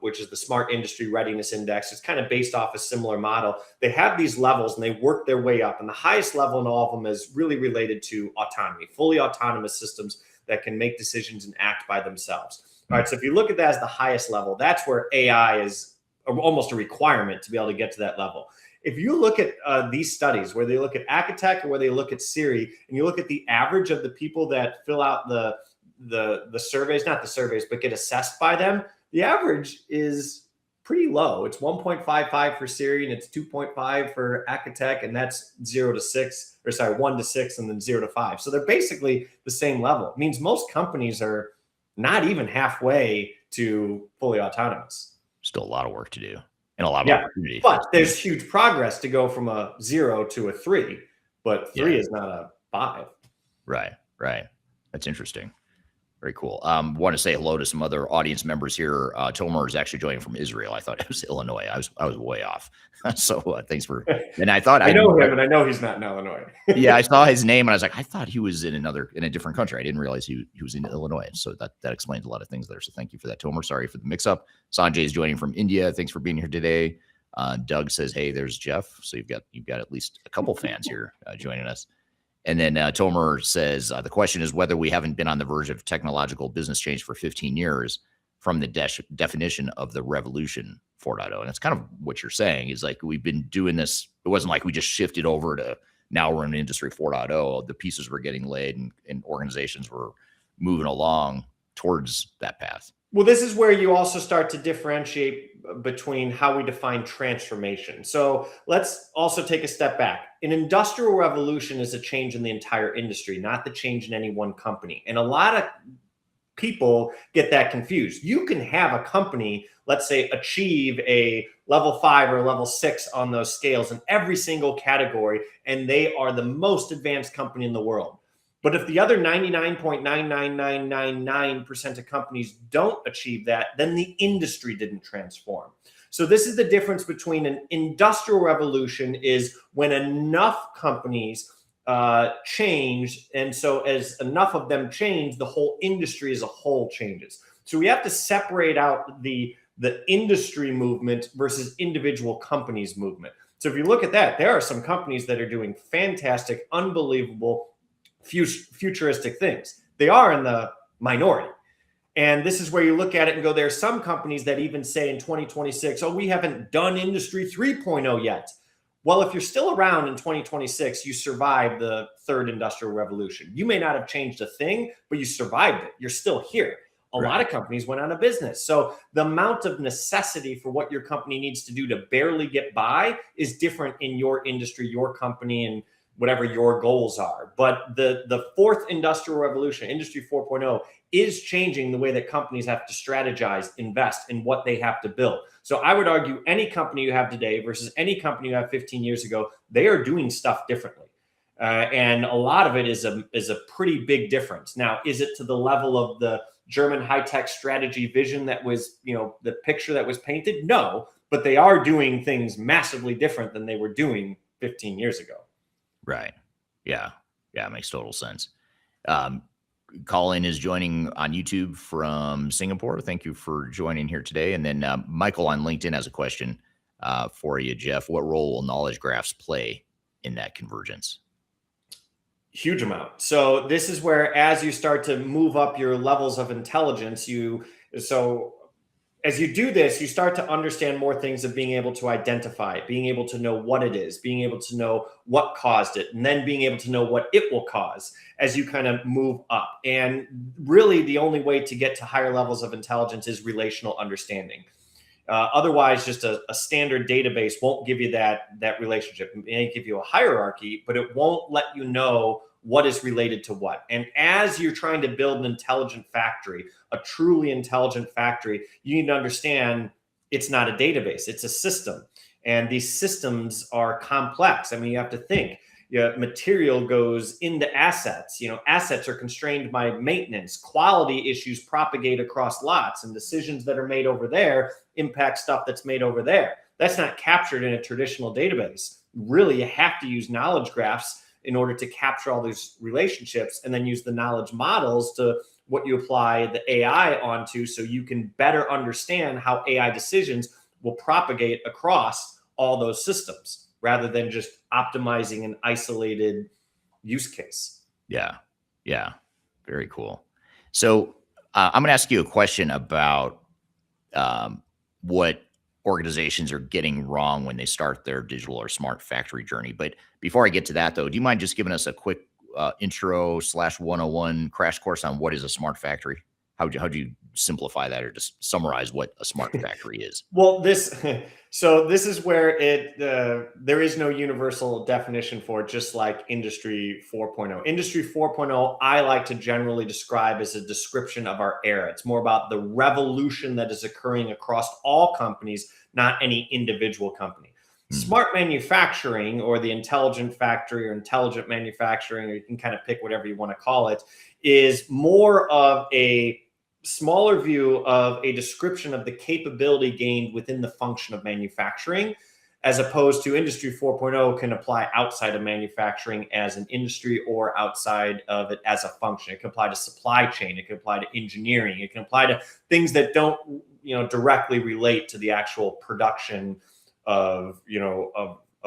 [SPEAKER 8] which is the Smart Industry Readiness Index, it's kind of based off a similar model. They have these levels and they work their way up. And the highest level in all of them is really related to autonomy, fully autonomous systems that can make decisions and act by themselves. All right. So if you look at that as the highest level, that's where AI is almost a requirement to be able to get to that level. If you look at these studies, where they look at Acatech or where they look at SIRI, and you look at the average of the people that fill out the surveys, not the surveys, but get assessed by them, the average is pretty low. It's 1.55 for SIRI and it's 2.5 for Acatech, and that's 1 to 6, and then 0 to 5. So they're basically the same level. It means most companies are not even halfway to fully autonomous.
[SPEAKER 1] Still a lot of work to do and a lot of opportunity.
[SPEAKER 8] But there's huge progress to go from a 0 to a 3, but 3 is not a 5.
[SPEAKER 1] Right. That's interesting. Very cool. Want to say hello to some other audience members here. Tomer is actually joining from Israel. I thought it was Illinois. I was way off. So thanks for. And I thought
[SPEAKER 8] I know him, and I know he's not in Illinois.
[SPEAKER 1] Yeah, I saw his name, and I was like, I thought he was in a different country. I didn't realize he was in Illinois. So that explains a lot of things there. So thank you for that, Tomer. Sorry for the mix-up. Sanjay is joining from India. Thanks for being here today. Doug says, hey, there's Jeff. So you've got at least a couple fans here joining us. And then Tomer says, the question is whether we haven't been on the verge of technological business change for 15 years from the definition of the revolution 4.0. And it's kind of what you're saying is we've been doing this. It wasn't like we just shifted over to now we're in industry 4.0. The pieces were getting laid and organizations were moving along towards that path.
[SPEAKER 8] Well, this is where you also start to differentiate between how we define transformation. So let's also take a step back. An industrial revolution is a change in the entire industry, not the change in any one company. And a lot of people get that confused. You can have a company, let's say, achieve a level 5 or level 6 on those scales in every single category, and they are the most advanced company in the world. But if the other 99.99999% of companies don't achieve that, then the industry didn't transform. So this is the difference between an industrial revolution is when enough companies change. And so as enough of them change, the whole industry as a whole changes. So we have to separate out the industry movement versus individual companies movement. So if you look at that, there are some companies that are doing fantastic, unbelievable, futuristic things. They are in the minority. And this is where you look at it and go, there are some companies that even say in 2026, oh, we haven't done Industry 3.0 yet. Well, if you're still around in 2026, you survived the third industrial revolution. You may not have changed a thing, but you survived it. You're still here. A lot of companies went out of business. So the amount of necessity for what your company needs to do to barely get by is different in your industry, your company, and whatever your goals are. But the fourth industrial revolution, Industry 4.0, is changing the way that companies have to strategize, invest in what they have to build. So I would argue any company you have today versus any company you have 15 years ago, they are doing stuff differently. And a lot of it is a pretty big difference. Now, is it to the level of the German high-tech strategy vision that was, the picture that was painted? No, but they are doing things massively different than they were doing 15 years ago.
[SPEAKER 1] Right. Yeah. Yeah. It makes total sense. Colin is joining on YouTube from Singapore. Thank you for joining here today. And then Michael on LinkedIn has a question for you, Jeff. What role will knowledge graphs play in that convergence?
[SPEAKER 8] Huge amount. So this is where, as you start to move up your levels of intelligence, as you do this, you start to understand more things of being able to identify it, being able to know what it is, being able to know what caused it, and then being able to know what it will cause as you kind of move up. And really, the only way to get to higher levels of intelligence is relational understanding. Otherwise, just a standard database won't give you that relationship. It may give you a hierarchy, but it won't let you know what is related to what. And as you're trying to build an intelligent factory, a truly intelligent factory, you need to understand it's not a database, it's a system. And these systems are complex. I mean, you have to think. Material goes into assets. Assets are constrained by maintenance. Quality issues propagate across lots, and decisions that are made over there impact stuff that's made over there. That's not captured in a traditional database. Really, you have to use knowledge graphs in order to capture all these relationships, and then use the knowledge models to what you apply the AI onto, so you can better understand how AI decisions will propagate across all those systems, rather than just optimizing an isolated use case.
[SPEAKER 1] Yeah. Yeah. Very cool. So I'm going to ask you a question about what organizations are getting wrong when they start their digital or smart factory journey. But before I get to that, though, do you mind just giving us a quick intro / 101 crash course on what is a smart factory? How do you simplify that, or just summarize what a smart factory is?
[SPEAKER 8] Well, this is where there is no universal definition for it, just like Industry 4.0. Industry 4.0, I like to generally describe as a description of our era. It's more about the revolution that is occurring across all companies, not any individual company. Smart manufacturing, or the intelligent factory, or intelligent manufacturing, or you can kind of pick whatever you want to call it, is more of a smaller view of a description of the capability gained within the function of manufacturing, as opposed to Industry 4.0 can apply outside of manufacturing as an industry, or outside of it as a function. It can apply to supply chain. It can apply to engineering. It can apply to things that don't, directly relate to the actual production of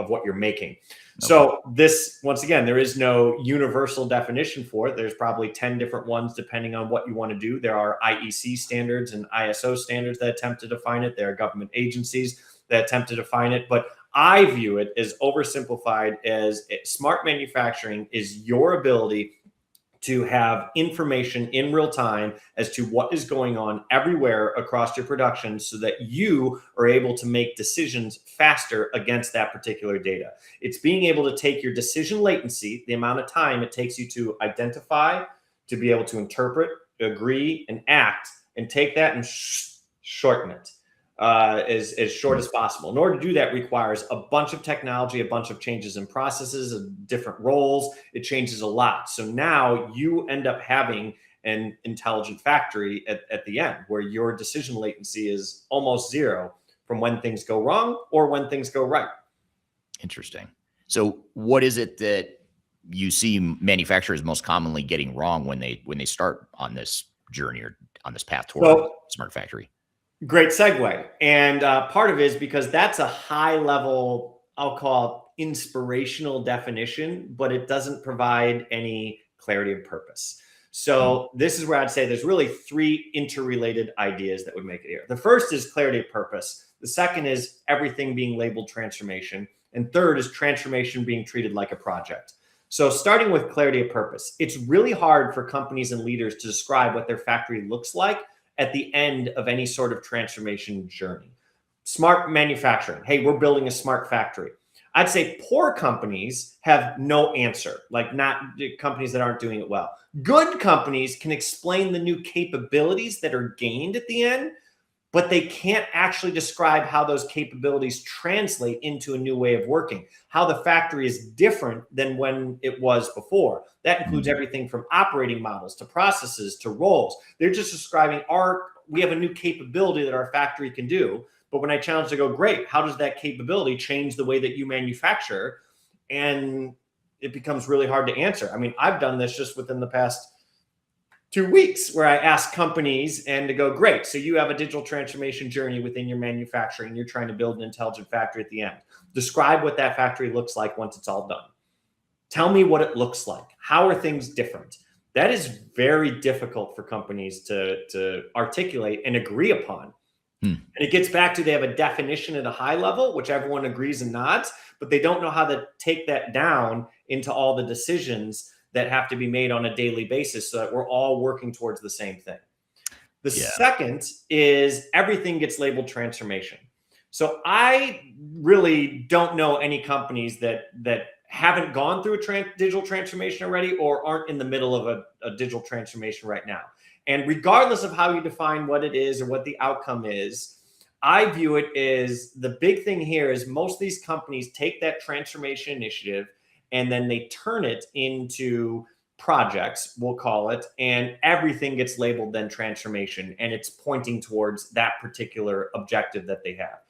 [SPEAKER 8] what you're making. Okay. So this, once again, there is no universal definition for it. There's probably 10 different ones depending on what you want to do. There are IEC standards and ISO standards that attempt to define it. There are government agencies that attempt to define it. But I view it as oversimplified as smart manufacturing is your ability to have information in real time as to what is going on everywhere across your production so that you are able to make decisions faster against that particular data. It's being able to take your decision latency, the amount of time it takes you to identify, to be able to interpret, agree, and act, and take that and shorten it as short as possible. In order to do that requires a bunch of technology, a bunch of changes in processes, different roles. It changes a lot. So now you end up having an intelligent factory at the end where your decision latency is almost zero from when things go wrong or when things go right.
[SPEAKER 1] Interesting. So what is it that you see manufacturers most commonly getting wrong when they start on this journey or on this path toward smart factory?
[SPEAKER 8] Great segue. And part of it is because that's a high level, I'll call it inspirational definition, but it doesn't provide any clarity of purpose. So this is where I'd say there's really three interrelated ideas that would make it here. The first is clarity of purpose. The second is everything being labeled transformation. And third is transformation being treated like a project. So starting with clarity of purpose, it's really hard for companies and leaders to describe what their factory looks like at the end of any sort of transformation journey. Smart manufacturing. Hey, we're building a smart factory. I'd say poor companies have no answer, like not companies that aren't doing it well. Good companies can explain the new capabilities that are gained at the end, but they can't actually describe how those capabilities translate into a new way of working, how the factory is different than when it was before. That includes everything from operating models to processes to roles. They're just describing we have a new capability that our factory can do. But when I challenge to go, great, how does that capability change the way that you manufacture? And it becomes really hard to answer. I mean, I've done this just within the past 2 weeks where I ask companies and to go, great, so you have a digital transformation journey within your manufacturing. You're trying to build an intelligent factory at the end. Describe what that factory looks like once it's all done. Tell me what it looks like. How are things different? That is very difficult for companies to articulate and agree upon. And it gets back to they have a definition at a high level, which everyone agrees and nods, but they don't know how to take that down into all the decisions that have to be made on a daily basis so that we're all working towards the same thing. The second is everything gets labeled transformation. So I really don't know any companies that haven't gone through a digital transformation already or aren't in the middle of a digital transformation right now. And regardless of how you define what it is or what the outcome is, I view it as the big thing here is most of these companies take that transformation initiative and then they turn it into projects, we'll call it, and everything gets labeled then transformation, and it's pointing towards that particular objective that they have.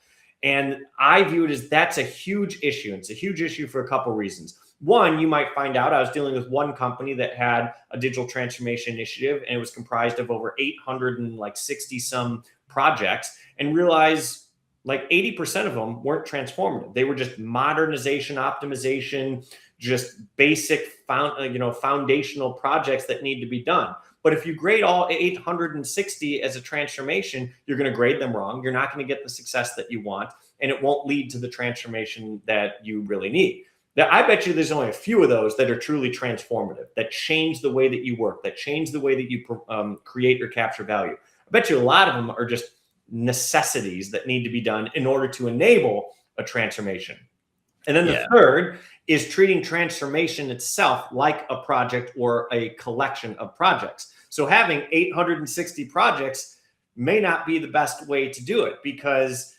[SPEAKER 8] And I view it as that's a huge issue. It's a huge issue for a couple of reasons. One, you might find out, I was dealing with one company that had a digital transformation initiative, and it was comprised of over 860 some projects, and realized like 80% of them weren't transformative. They were just modernization, optimization, just basic foundational projects that need to be done. But if you grade all 860 as a transformation, you're going to grade them wrong. You're not going to get the success that you want, and it won't lead to the transformation that you really need. Now, I bet you there's only a few of those that are truly transformative, that change the way that you work, that change the way that you create or capture value. I bet you a lot of them are just necessities that need to be done in order to enable a transformation. And then the third is treating transformation itself like a project or a collection of projects. So having 860 projects may not be the best way to do it because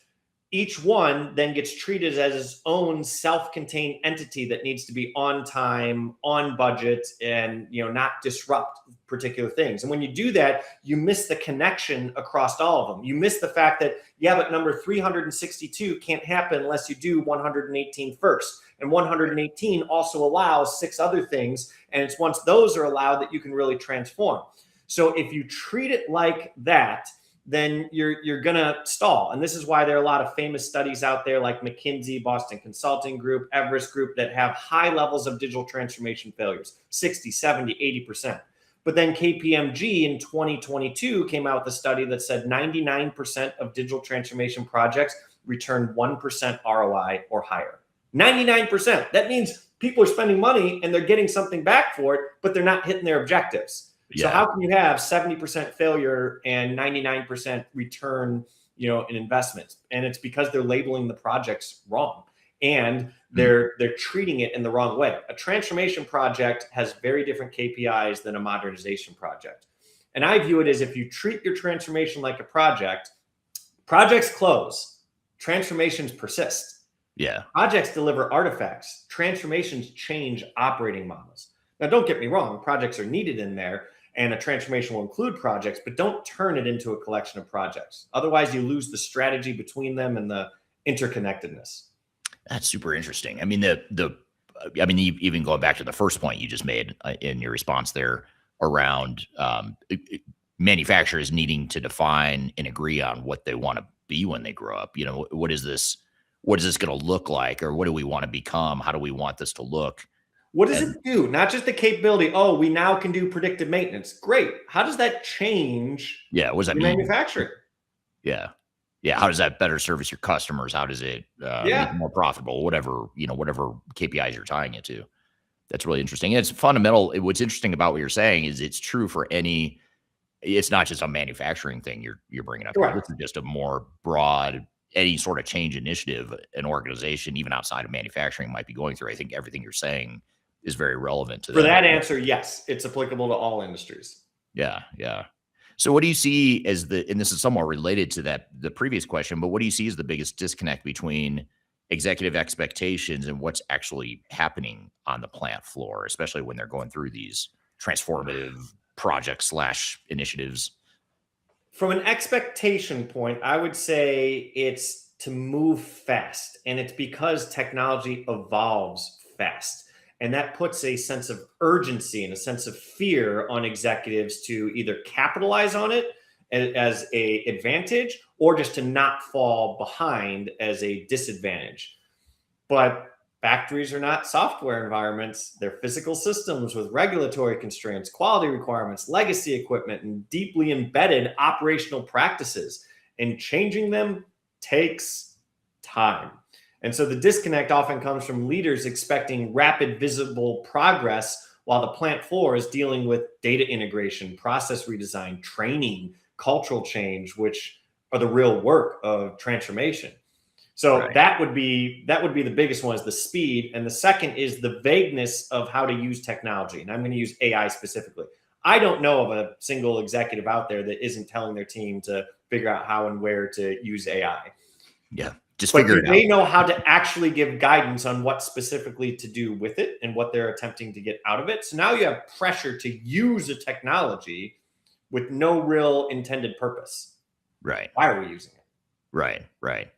[SPEAKER 8] each one then gets treated as its own self-contained entity that needs to be on time, on budget, and not disrupt particular things. And when you do that, you miss the connection across all of them. You miss the fact that, but number 362 can't happen unless you do 118 first. And 118 also allows 6 other things. And it's once those are allowed that you can really transform. So if you treat it like that, then you're going to stall. And this is why there are a lot of famous studies out there like McKinsey, Boston Consulting Group, Everest Group that have high levels of digital transformation failures, 60, 70, 80%. But then KPMG in 2022 came out with a study that said 99% of digital transformation projects return 1% ROI or higher. 99%. That means people are spending money and they're getting something back for it, but they're not hitting their objectives. So how can you have 70% failure and 99% return, in investments? And it's because they're labeling the projects wrong, and they're treating it in the wrong way. A transformation project has very different KPIs than a modernization project. And I view it as, if you treat your transformation like a project, projects close, transformations persist.
[SPEAKER 1] Yeah.
[SPEAKER 8] Projects deliver artifacts, transformations change operating models. Now, don't get me wrong, projects are needed in there, and a transformation will include projects, but don't turn it into a collection of projects. Otherwise, you lose the strategy between them and the interconnectedness.
[SPEAKER 1] That's super interesting. I mean, even going back to the first point you just made in your response there around manufacturers needing to define and agree on what they want to be when they grow up. What is this going to look like, or what do we want to become? How do we want this to look?
[SPEAKER 8] What does it do? Not just the capability. Oh, we now can do predictive maintenance. Great. How does that change?
[SPEAKER 1] Yeah. What does that mean?
[SPEAKER 8] Manufacturing.
[SPEAKER 1] Yeah. Yeah. How does that better service your customers? How does it make it more profitable? Whatever KPIs you're tying it to. That's really interesting. And it's fundamental. What's interesting about what you're saying is it's true for it's not just a manufacturing thing you're bringing up.
[SPEAKER 8] Right.
[SPEAKER 1] This is just a more broad, any sort of change initiative an organization, even outside of manufacturing, might be going through. I think everything you're saying is very relevant to that.
[SPEAKER 8] For that answer, yes, it's applicable to all industries.
[SPEAKER 1] Yeah. Yeah. So what do you see as and this is somewhat related to the previous question, but what do you see as the biggest disconnect between executive expectations and what's actually happening on the plant floor, especially when they're going through these transformative projects / initiatives?
[SPEAKER 8] From an expectation point, I would say it's to move fast, and it's because technology evolves fast. And that puts a sense of urgency and a sense of fear on executives to either capitalize on it as a advantage, or just to not fall behind as a disadvantage. But factories are not software environments. They're physical systems with regulatory constraints, quality requirements, legacy equipment, and deeply embedded operational practices. And changing them takes time. And so the disconnect often comes from leaders expecting rapid, visible progress while the plant floor is dealing with data integration, process redesign, training, cultural change, which are the real work of transformation. So that would be the biggest one, is the speed. And the second is the vagueness of how to use technology. And I'm going to use AI specifically. I don't know of a single executive out there that isn't telling their team to figure out how and where to use AI.
[SPEAKER 1] Yeah. Just figure it out.
[SPEAKER 8] They know how to actually give guidance on what specifically to do with it and what they're attempting to get out of it. So now you have pressure to use a technology with no real intended purpose.
[SPEAKER 1] Right.
[SPEAKER 8] Why are we using it?
[SPEAKER 1] Right.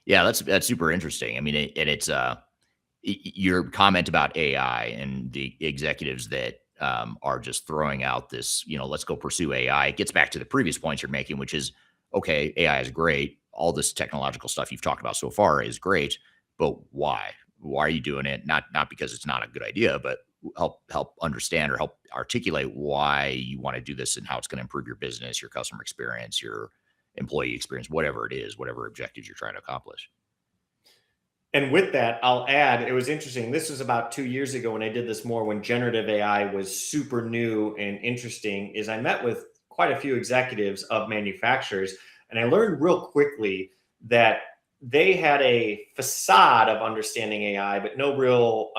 [SPEAKER 1] Yeah, that's super interesting. I mean, it's your comment about AI and the executives that are just throwing out this, let's go pursue AI. It gets back to the previous points you're making, which is, okay, AI is great. All this technological stuff you've talked about so far is great, but why? Why are you doing it? Not because it's not a good idea, but help understand or help articulate why you want to do this and how it's going to improve your business, your customer experience, your employee experience, whatever it is, whatever objectives you're trying to accomplish.
[SPEAKER 8] And with that, I'll add, it was interesting. This was about 2 years ago when I did this more, when generative AI was super new and interesting, is I met with quite a few executives of manufacturers, and I learned real quickly that they had a facade of understanding AI, but no real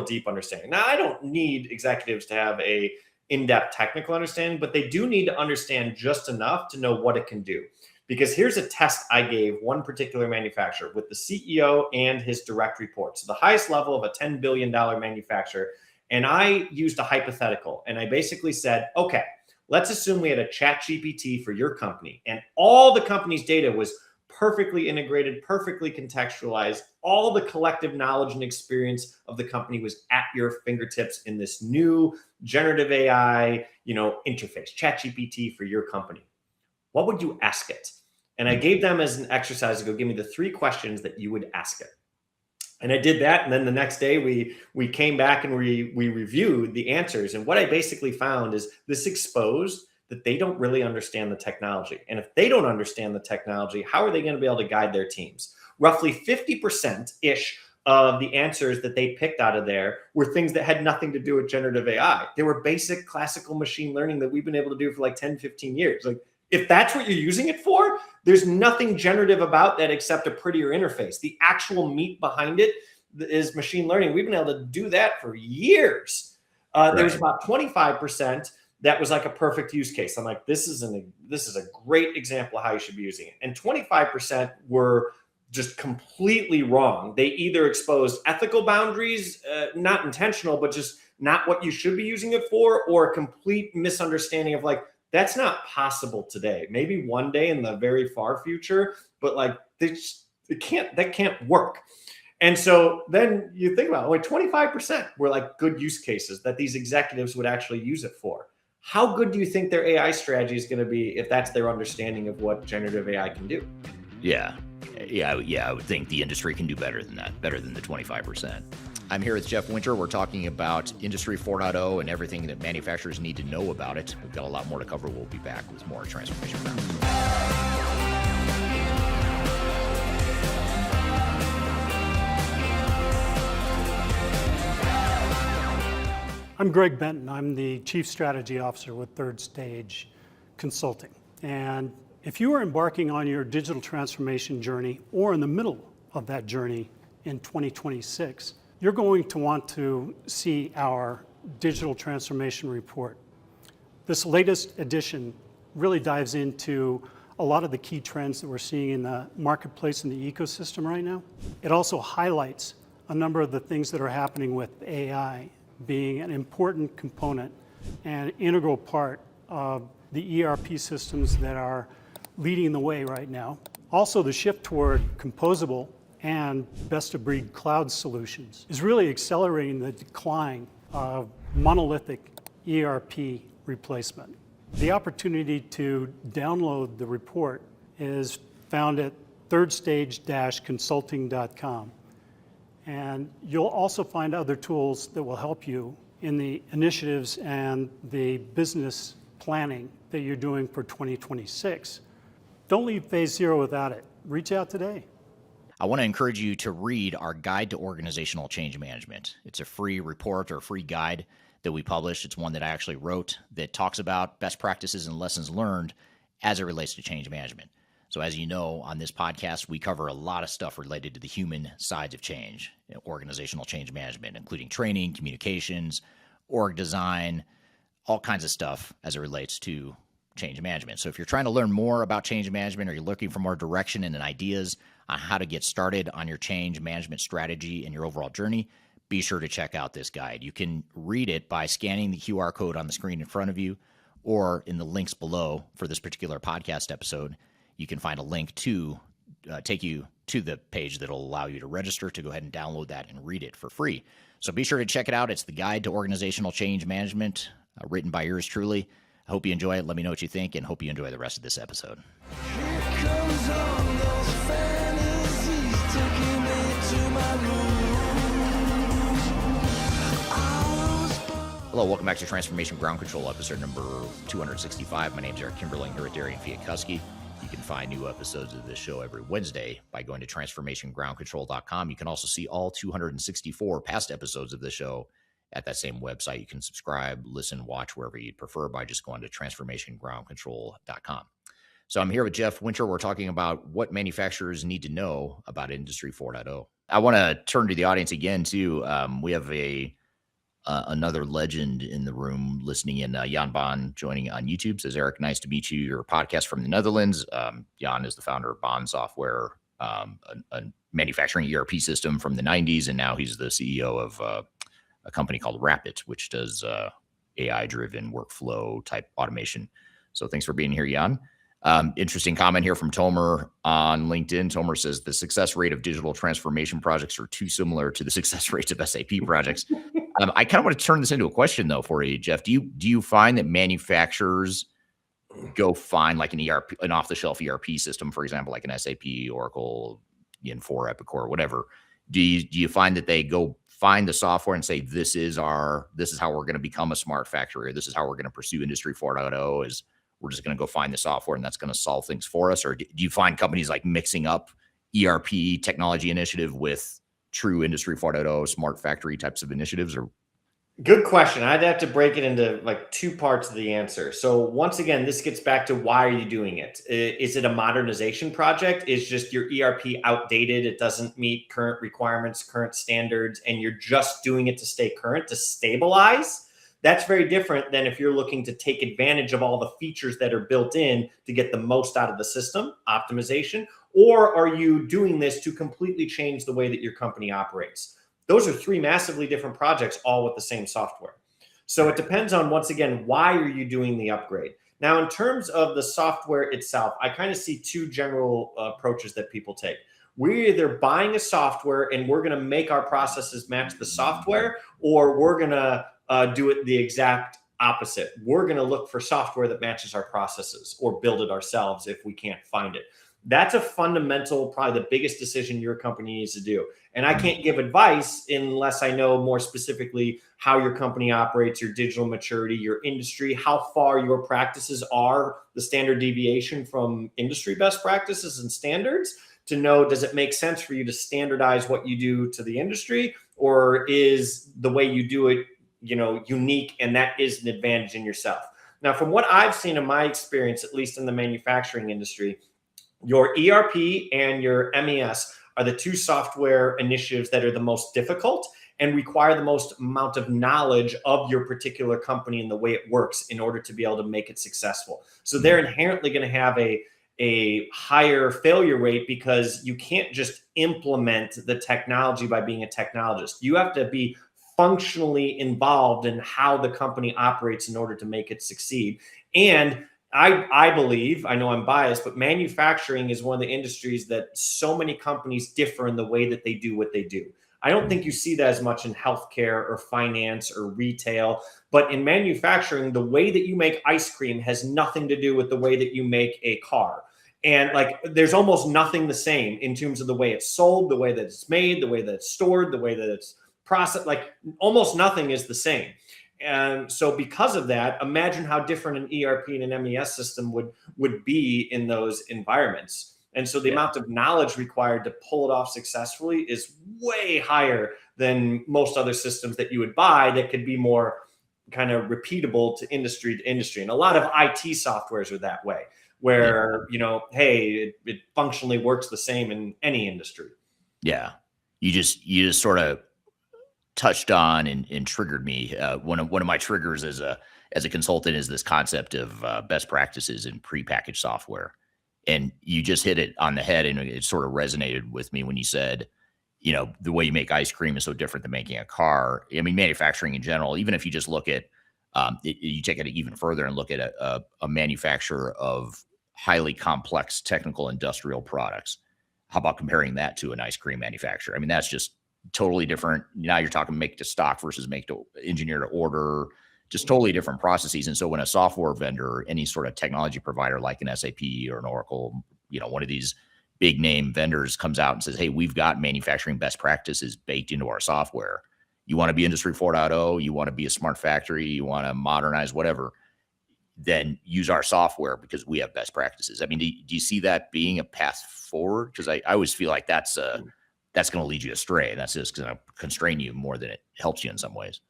[SPEAKER 8] deep understanding. Now, I don't need executives to have a in-depth technical understanding, but they do need to understand just enough to know what it can do. Because here's a test I gave one particular manufacturer with the CEO and his direct reports, so the highest level of a $10 billion manufacturer. And I used a hypothetical, and I basically said, okay, let's assume we had a ChatGPT for your company, and all the company's data was perfectly integrated, perfectly contextualized. All the collective knowledge and experience of the company was at your fingertips in this new generative AI, interface, ChatGPT for your company. What would you ask it? And I gave them as an exercise to go, give me the 3 questions that you would ask it. And I did that. And then the next day we came back and we reviewed the answers. And what I basically found is this exposed that they don't really understand the technology. And if they don't understand the technology, how are they going to be able to guide their teams? Roughly 50%-ish of the answers that they picked out of there were things that had nothing to do with generative AI. They were basic classical machine learning that we've been able to do for like 10, 15 years. Like, if that's what you're using it for, there's nothing generative about that except a prettier interface. The actual meat behind it is machine learning. We've been able to do that for years. There was about 25% that was like a perfect use case. I'm like, this is a great example of how you should be using it. And 25% were just completely wrong. They either exposed ethical boundaries, not intentional, but just not what you should be using it for, or a complete misunderstanding of like, that's not possible today. Maybe one day in the very far future, but like that can't work. And so then you think about it, like 25% were like good use cases that these executives would actually use it for. How good do you think their AI strategy is going to be if that's their understanding of what generative AI can do?
[SPEAKER 1] Yeah. I would think the industry can do better than that, better than the 25%. I'm here with Jeff Winter. We're talking about Industry 4.0 and everything that manufacturers need to know about it. We've got a lot more to cover. We'll be back with more Transformation Ground.
[SPEAKER 9] I'm Greg Benton. I'm the Chief Strategy Officer with Third Stage Consulting. And if you are embarking on your digital transformation journey or in the middle of that journey in 2026, you're going to want to see our digital transformation report. This latest edition really dives into a lot of the key trends that we're seeing in the marketplace and the ecosystem right now. It also highlights a number of the things that are happening with AI being an important component and integral part of the ERP systems that are leading the way right now. Also, the shift toward composable and best-of-breed cloud solutions is really accelerating the decline of monolithic ERP replacement. The opportunity to download the report is found at thirdstage-consulting.com. And you'll also find other tools that will help you in the initiatives and the business planning that you're doing for 2026. Don't leave phase zero without it. Reach out today.
[SPEAKER 1] I want to encourage you to read our Guide to Organizational Change Management. It's a free report or free guide that we published. It's one that I actually wrote that talks about best practices and lessons learned as it relates to change management. So as you know, on this podcast, we cover a lot of stuff related to the human sides of change, organizational change management, including training, communications, org design, all kinds of stuff as it relates to change management. So if you're trying to learn more about change management or you're looking for more direction and ideas on how to get started on your change management strategy and your overall journey, be sure to check out this guide. You can read it by scanning the QR code on the screen in front of you, or in the links below for this particular podcast episode. You can find a link to take you to the page that'll allow you to register to go ahead and download that and read it for free. So be sure to check it out. It's the Guide to Organizational Change Management, written by yours truly. I hope you enjoy it. Let me know what you think, and hope you enjoy the rest of this episode. Hello, welcome back to Transformation Ground Control, episode number 265. My name is Eric Kimberling here with Darian Chwialkowski. You can find new episodes of this show every Wednesday by going to transformationgroundcontrol.com. You can also see all 264 past episodes of this show at that same website. You can subscribe, listen, watch wherever you'd prefer by just going to transformationgroundcontrol.com. So I'm here with Jeff Winter. We're talking about what manufacturers need to know about Industry 4.0. I want to turn to the audience again, too. We have another legend in the room listening in. Jan Baan joining on YouTube says, Eric, nice to meet you. You're a podcast from the Netherlands. Jan is the founder of Baan Software, a manufacturing ERP system from the 90s, and now he's the CEO of a company called Rapid, which does AI-driven workflow type automation. So thanks for being here, Jan. Interesting comment here from Tomer on LinkedIn. Tomer says the success rate of digital transformation projects are too similar to the success rates of SAP projects. I kind of want to turn this into a question though for you, Jeff. Do you find that manufacturers go find like an off-the-shelf ERP system, for example, like an SAP, Oracle, Infor, Epicor, whatever? Do you find that they go find the software and say, this is how we're going to become a smart factory, or this is how we're going to pursue Industry 4.0, is we're just going to go find the software and that's going to solve things for us? Or do you find companies like mixing up ERP technology initiative with true Industry 4.0 smart factory types of initiatives? Or
[SPEAKER 8] Good question. I'd have to break it into like two parts of the answer. So once again, this gets back to why are you doing it? Is it a modernization project? Is just your ERP outdated? It doesn't meet current requirements, current standards, and you're just doing it to stay current, to stabilize? That's very different than if you're looking to take advantage of all the features that are built in to get the most out of the system, optimization, or are you doing this to completely change the way that your company operates? Those are three massively different projects, all with the same software. So it depends on, once again, why are you doing the upgrade? Now, in terms of the software itself, I kind of see two general approaches that people take. We're either buying a software and we're going to make our processes match the software, or we're going to do it the exact opposite. We're going to look for software that matches our processes or build it ourselves if we can't find it. That's a fundamental, probably the biggest decision your company needs to do. And I can't give advice unless I know more specifically how your company operates, your digital maturity, your industry, how far your practices are, the standard deviation from industry best practices and standards, to know, does it make sense for you to standardize what you do to the industry, or is the way you do it, unique, and that is an advantage in yourself? Now, from what I've seen in my experience, at least in the manufacturing industry, your ERP and your MES are the two software initiatives that are the most difficult and require the most amount of knowledge of your particular company and the way it works in order to be able to make it successful. So they're inherently going to have a higher failure rate, because you can't just implement the technology by being a technologist. You have to be functionally involved in how the company operates in order to make it succeed. And I believe, I know I'm biased, but manufacturing is one of the industries that so many companies differ in the way that they do what they do. I don't think you see that as much in healthcare or finance or retail, but in manufacturing, the way that you make ice cream has nothing to do with the way that you make a car. And there's almost nothing the same in terms of the way it's sold, the way that it's made, the way that it's stored, the way that it's processed. Almost nothing is the same. And so because of that, imagine how different an ERP and an MES system would be in those environments. And so the amount of knowledge required to pull it off successfully is way higher than most other systems that you would buy that could be more kind of repeatable to industry. And a lot of IT softwares are that way, where, hey, it functionally works the same in any industry.
[SPEAKER 1] Yeah. You just sort of touched on and triggered me. One of my triggers as a consultant is this concept of best practices in prepackaged software. And you just hit it on the head, and it sort of resonated with me when you said, the way you make ice cream is so different than making a car. I mean, manufacturing in general, even if you just look at, you take it even further and look at a manufacturer of highly complex technical industrial products. How about comparing that to an ice cream manufacturer? I mean, that's just totally different. Now you're talking make to stock versus make to engineer to order, just totally different processes. And so when a software vendor, any sort of technology provider like an SAP or an Oracle, one of these big name vendors comes out and says, hey, we've got manufacturing best practices baked into our software. You want to be Industry 4.0, you want to be a smart factory, you want to modernize whatever, then use our software because we have best practices. I mean, do you see that being a path forward? Because I always feel like that's going to lead you astray. That's just going to constrain you more than it helps you in some ways.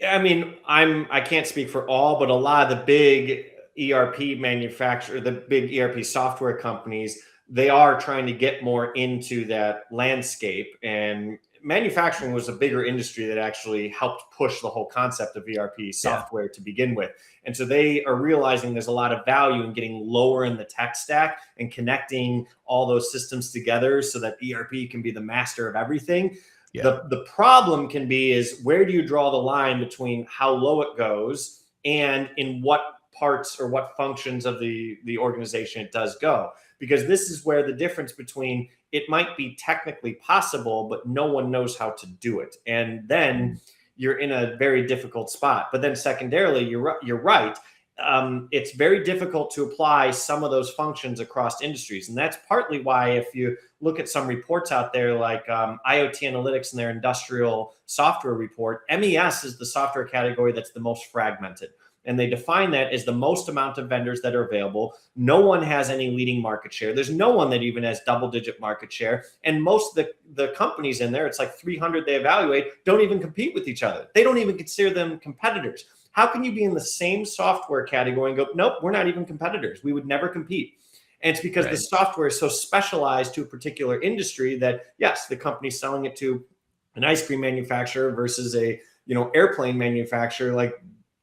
[SPEAKER 8] Yeah, I mean, I can't speak for all, but a lot of the big ERP manufacturers, the big ERP software companies, they are trying to get more into that landscape. And manufacturing was a bigger industry that actually helped push the whole concept of ERP software to begin with. And so they are realizing there's a lot of value in getting lower in the tech stack and connecting all those systems together so that ERP can be the master of everything. Yeah. The problem can be is, where do you draw the line between how low it goes and in what parts or what functions of the organization it does go? Because this is where the difference between it might be technically possible, but no one knows how to do it. And then you're in a very difficult spot. But then secondarily, you're right. It's very difficult to apply some of those functions across industries. And that's partly why, if you look at some reports out there like IoT Analytics and their industrial software report, MES is the software category that's the most fragmented. And they define that as the most amount of vendors that are available. No one has any leading market share. There's no one that even has double-digit market share. And most of the companies in there, it's like 300 they evaluate, don't even compete with each other. They don't even consider them competitors. How can you be in the same software category and go, nope, we're not even competitors. We would never compete. And it's because the software is so specialized to a particular industry that, yes, the company's selling it to an ice cream manufacturer versus a, airplane manufacturer. Like,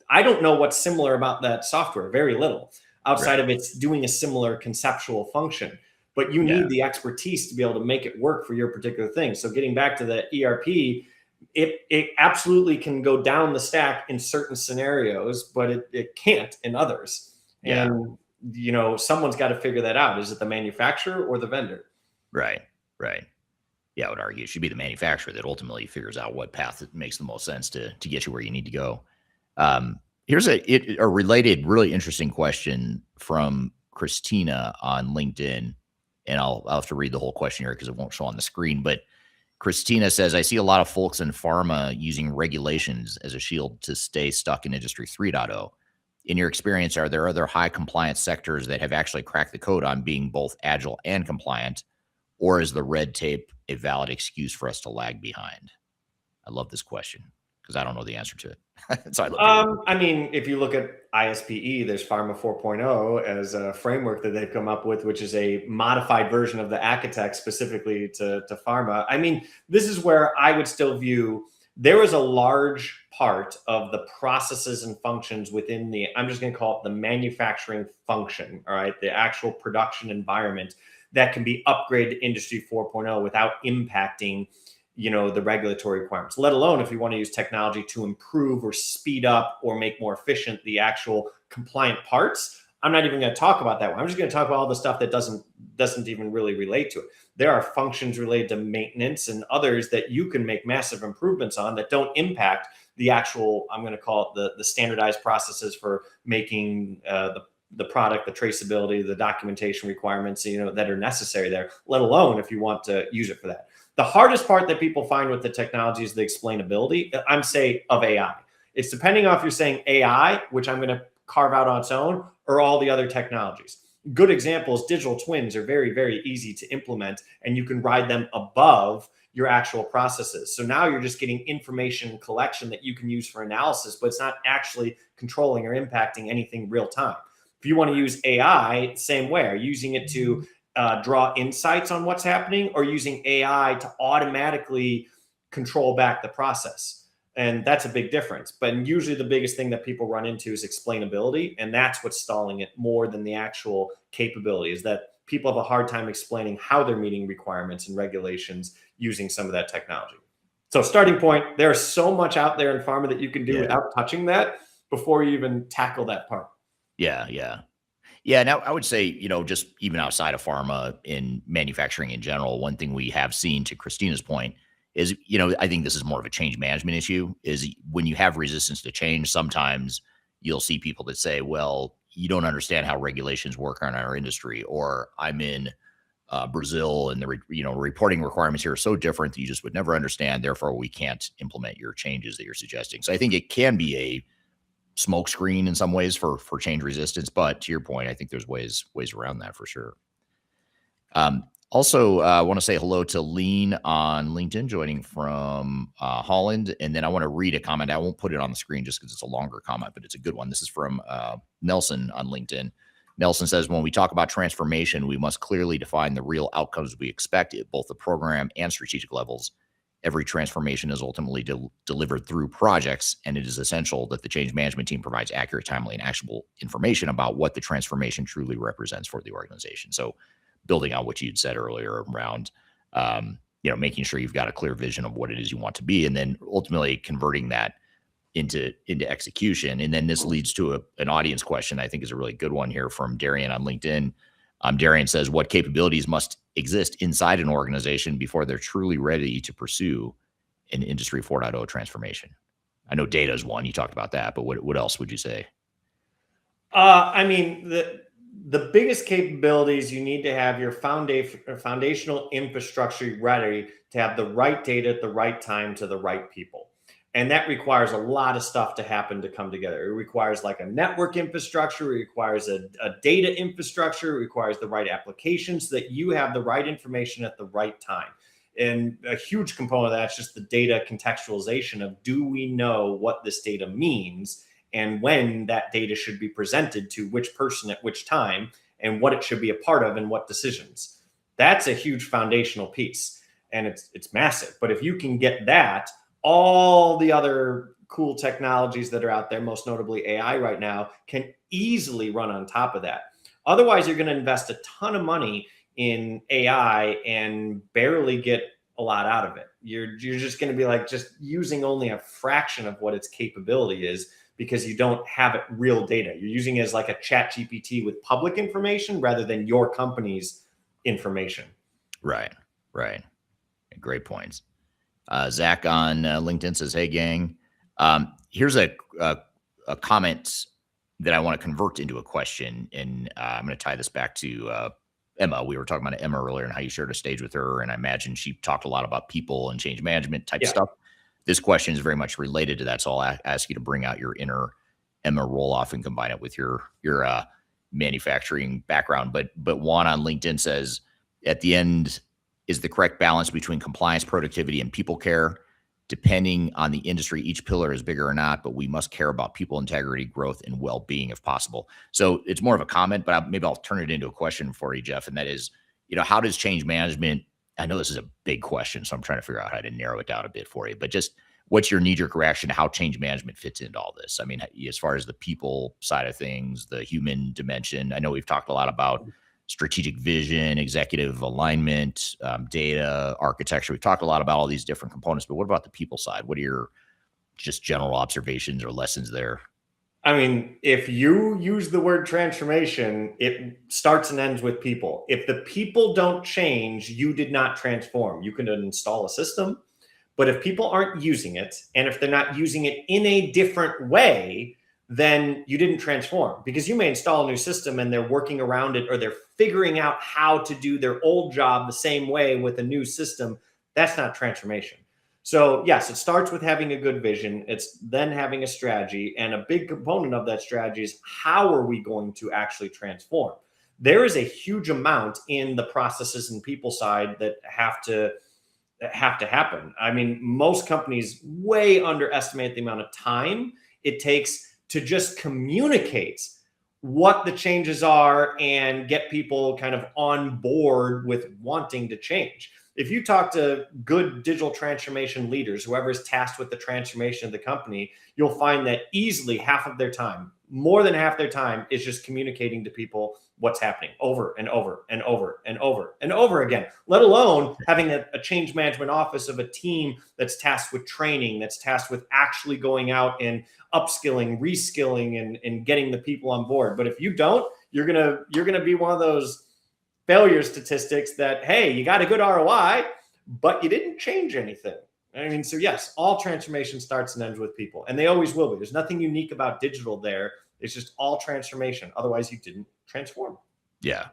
[SPEAKER 8] I don't know what's similar about that software, very little, outside of it's doing a similar conceptual function. But you need the expertise to be able to make it work for your particular thing. So getting back to the ERP, it absolutely can go down the stack in certain scenarios, but it can't in others.
[SPEAKER 1] Yeah.
[SPEAKER 8] And someone's got to figure that out. Is it the manufacturer or the vendor?
[SPEAKER 1] Right. Yeah, I would argue it should be the manufacturer that ultimately figures out what path makes the most sense to get you where you need to go. Here's a related, really interesting question from Christina on LinkedIn, and I'll have to read the whole question here because it won't show on the screen. But Christina says, I see a lot of folks in pharma using regulations as a shield to stay stuck in Industry 3.0. In your experience, are there other high compliance sectors that have actually cracked the code on being both agile and compliant, or is the red tape a valid excuse for us to lag behind? I love this question because I don't know the answer to it. So
[SPEAKER 8] I mean, if you look at ISPE, there's Pharma 4.0 as a framework that they've come up with, which is a modified version of the Architect specifically to pharma. I mean, this is where I would still view there is a large part of the processes and functions within I'm just going to call it the manufacturing function, all right, the actual production environment that can be upgraded to Industry 4.0 without impacting the regulatory requirements, let alone if you want to use technology to improve or speed up or make more efficient the actual compliant parts. I'm not even going to talk about that one. I'm just going to talk about all the stuff that doesn't even really relate to it. There are functions related to maintenance and others that you can make massive improvements on that don't impact the actual, I'm going to call it the standardized processes for making the product, the traceability, the documentation requirements, that are necessary there, let alone if you want to use it for that. The hardest part that people find with the technology is the explainability, I'm saying, of AI. It's depending on if you're saying AI, which I'm going to carve out on its own, or all the other technologies. Good examples, digital twins are very, very easy to implement, and you can ride them above your actual processes. So now you're just getting information collection that you can use for analysis, but it's not actually controlling or impacting anything real time. If you want to use AI, same way, using it to draw insights on what's happening, or using AI to automatically control back the process. And that's a big difference. But usually the biggest thing that people run into is explainability. And that's what's stalling it more than the actual capability, is that people have a hard time explaining how they're meeting requirements and regulations using some of that technology. So starting point, there's so much out there in pharma that you can do without touching that before you even tackle that part.
[SPEAKER 1] Yeah. Now I would say, just even outside of pharma, in manufacturing in general, one thing we have seen, to Christina's point, is, I think this is more of a change management issue, is when you have resistance to change, sometimes you'll see people that say, well, you don't understand how regulations work on our industry, or I'm in Brazil and the reporting requirements here are so different that you just would never understand. Therefore, we can't implement your changes that you're suggesting. So I think it can be a smokescreen in some ways for change resistance. But to your point, I think there's ways around that for sure. Also, I want to say hello to Lean on LinkedIn, joining from Holland. And then I want to read a comment. I won't put it on the screen just because it's a longer comment, but it's a good one. This is from Nelson on LinkedIn. Nelson says, when we talk about transformation, we must clearly define the real outcomes we expect at both the program and strategic levels. Every transformation is ultimately delivered through projects, and it is essential that the change management team provides accurate, timely, and actionable information about what the transformation truly represents for the organization. So building on what you'd said earlier around, making sure you've got a clear vision of what it is you want to be, and then ultimately converting that into execution. And then this leads to an audience question I think is a really good one here from Darian on LinkedIn. Darian says, what capabilities must exist inside an organization before they're truly ready to pursue an Industry 4.0 transformation? I know data is one. You talked about that, but what else would you say?
[SPEAKER 8] I mean, the biggest capabilities, you need to have your foundational infrastructure ready to have the right data at the right time to the right people. And that requires a lot of stuff to happen to come together. It requires like a network infrastructure, it requires a data infrastructure, it requires the right applications so that you have the right information at the right time. And a huge component of that's just the data contextualization of, do we know what this data means and when that data should be presented to which person at which time and what it should be a part of and what decisions. That's a huge foundational piece, and it's massive. But if you can get that, all the other cool technologies that are out there, most notably AI right now, can easily run on top of that. Otherwise, you're going to invest a ton of money in AI and barely get a lot out of it. You're just going to be like just using only a fraction of what its capability is because you don't have it real data. You're using it as like a chat GPT with public information rather than your company's information.
[SPEAKER 1] Right. Great points. Zach on LinkedIn says, "Hey gang, here's a comment that I want to convert into a question, and I'm going to tie this back to Emma. We were talking about Emma earlier and how you shared a stage with her, and I imagine she talked a lot about people and change management type stuff. This question is very much related to that, so I'll ask you to bring out your inner Emma roll-off and combine it with your manufacturing background. But Juan on LinkedIn says, at the end, is the correct balance between compliance, productivity, and people care. Depending on the industry, each pillar is bigger or not, but we must care about people integrity, growth, and well-being if possible." So it's more of a comment, but maybe I'll turn it into a question for you, Jeff. And that is, how does change management, I know this is a big question, so I'm trying to figure out how to narrow it down a bit for you, but just what's your knee-jerk reaction to how change management fits into all this? I mean, as far as the people side of things, the human dimension, I know we've talked a lot about strategic vision, executive alignment, data, architecture. We've talked a lot about all these different components, but what about the people side? What are your just general observations or lessons there?
[SPEAKER 8] I mean, if you use the word transformation, it starts and ends with people. If the people don't change, you did not transform. You can install a system, but if people aren't using it, and if they're not using it in a different way, then you didn't transform, because you may install a new system and they're working around it, or they're figuring out how to do their old job the same way with a new system. That's not transformation. So yes, it starts with having a good vision. It's then having a strategy. And a big component of that strategy is, how are we going to actually transform? There is a huge amount in the processes and people side that have to happen. I mean, most companies way underestimate the amount of time it takes to just communicate what the changes are and get people kind of on board with wanting to change. If you talk to good digital transformation leaders, whoever is tasked with the transformation of the company, you'll find that easily half of their time, more than half their time, is just communicating to people what's happening over and over and over and over and over again, let alone having a change management office of a team that's tasked with training, that's tasked with actually going out and upskilling, reskilling, and getting the people on board. But if you don't, you're gonna be one of those failure statistics that, hey, you got a good ROI, but you didn't change anything. I mean, so yes, all transformation starts and ends with people, and they always will be. There's nothing unique about digital there. It's just all transformation. Otherwise, you didn't transform.
[SPEAKER 1] Yeah.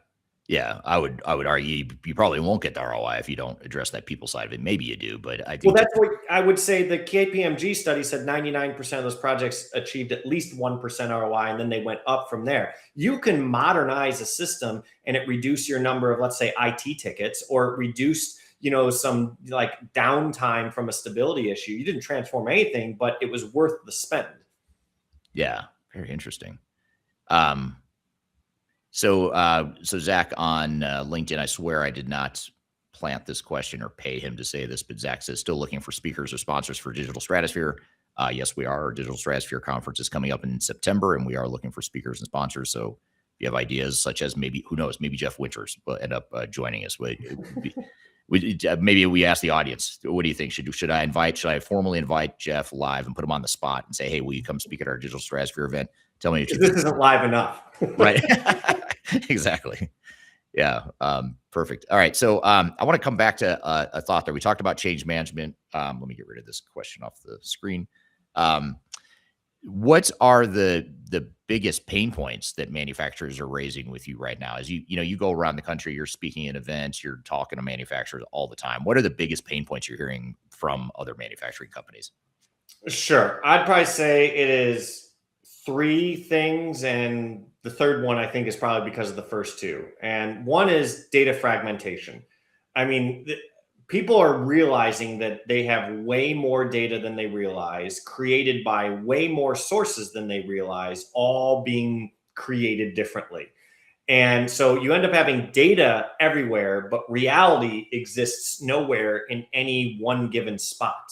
[SPEAKER 1] I would argue you probably won't get the ROI if you don't address that people side of it. Maybe you do, but I think
[SPEAKER 8] that's what I would say. The KPMG study said 99% of those projects achieved at least 1% ROI, and then they went up from there. You can modernize a system and it reduce your number of, let's say, IT tickets, or it reduced, some like downtime from a stability issue. You didn't transform anything, but it was worth the spend.
[SPEAKER 1] Yeah, very interesting. So Zach on LinkedIn, I swear I did not plant this question or pay him to say this, but Zach says, still looking for speakers or sponsors for Digital Stratosphere. Yes, we are. Our Digital Stratosphere conference is coming up in September, and we are looking for speakers and sponsors. So if you have ideas such as maybe, who knows, maybe Jeff Winters will end up joining us. Maybe we ask the audience, what do you think? Should I formally invite Jeff live and put him on the spot and say, hey, will you come speak at our Digital Stratosphere event? Tell me what you think.
[SPEAKER 8] This isn't live enough.
[SPEAKER 1] Right. Exactly. Yeah. Perfect. All right. So I want to come back to a thought there. We talked about change management. Let me get rid of this question off the screen. What are the biggest pain points that manufacturers are raising with you right now? As you go around the country, you're speaking at events, you're talking to manufacturers all the time. What are the biggest pain points you're hearing from other manufacturing companies?
[SPEAKER 8] Sure. I'd probably say it is three things, and the third one I think is probably because of the first two. And one is data fragmentation. I mean, people are realizing that they have way more data than they realize, created by way more sources than they realize, all being created differently. And so you end up having data everywhere, but reality exists nowhere in any one given spot.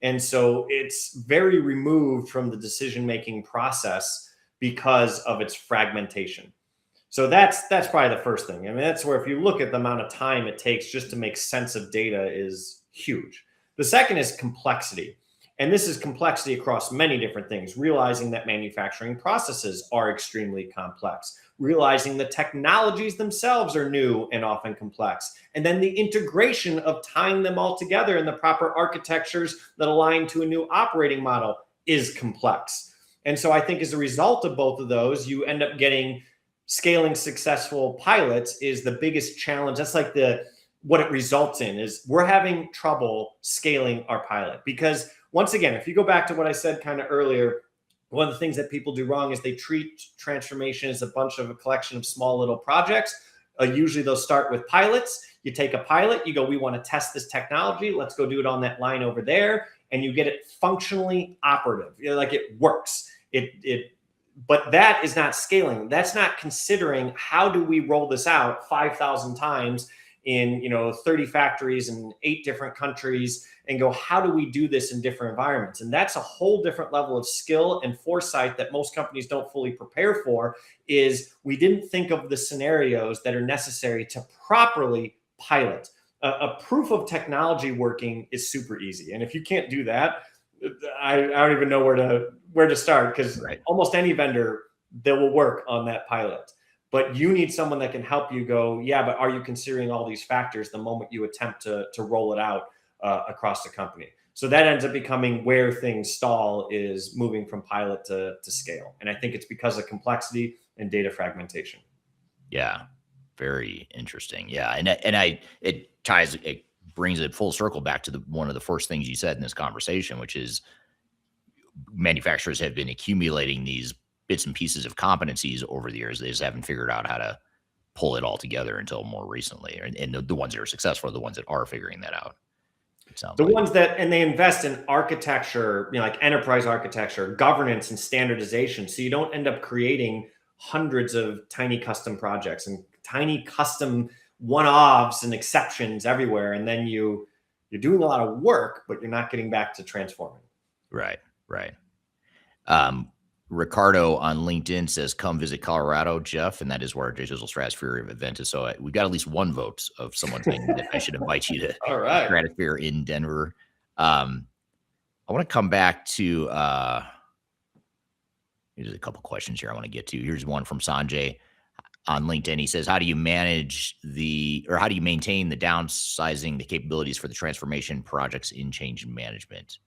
[SPEAKER 8] And so it's very removed from the decision-making process because of its fragmentation. So that's probably the first thing. I mean, that's where if you look at the amount of time it takes just to make sense of data is huge. The second is complexity. And this is complexity across many different things, realizing that manufacturing processes are extremely complex, realizing the technologies themselves are new and often complex, and then the integration of tying them all together in the proper architectures that align to a new operating model is complex. And so I think as a result of both of those, you end up getting scaling successful pilots is the biggest challenge. That's like what it results in is we're having trouble scaling our pilot because once again, if you go back to what I said kind of earlier, one of the things that people do wrong is they treat transformation as a collection of small little projects. Usually they'll start with pilots. You take a pilot, you go, we want to test this technology. Let's go do it on that line over there. And you get it functionally operative. Like it works. But that is not scaling. That's not considering how do we roll this out 5,000 times in 30 factories in 8 different countries and go, how do we do this in different environments? And that's a whole different level of skill and foresight that most companies don't fully prepare for, is we didn't think of the scenarios that are necessary to properly pilot. A proof of technology working is super easy. And if you can't do that, I don't even know where to start, because almost any vendor that will work on that pilot. But you need someone that can help you go, yeah, but are you considering all these factors the moment you attempt to roll it out across the company? So that ends up becoming where things stall, is moving from pilot to scale. And I think it's because of complexity and data fragmentation.
[SPEAKER 1] Yeah, very interesting. Yeah, and it brings it full circle back to one of the first things you said in this conversation, which is manufacturers have been accumulating these bits and pieces of competencies over the years. They just haven't figured out how to pull it all together until more recently. And the ones that are successful are the ones that are figuring that out.
[SPEAKER 8] Ones that, and they invest in architecture, like enterprise architecture, governance, and standardization. So you don't end up creating hundreds of tiny custom projects and tiny custom one-offs and exceptions everywhere. And then you're doing a lot of work, but you're not getting back to transforming.
[SPEAKER 1] Right. Ricardo on LinkedIn says, come visit Colorado, Jeff. And that is where our Digital Stratosphere event is. So we got at least one vote of someone saying that I should invite you to Stratosphere in Denver. I want to come back to, there's a couple questions here I want to get to. Here's one from Sanjay on LinkedIn. He says, how do you maintain the downsizing the capabilities for the transformation projects in change management?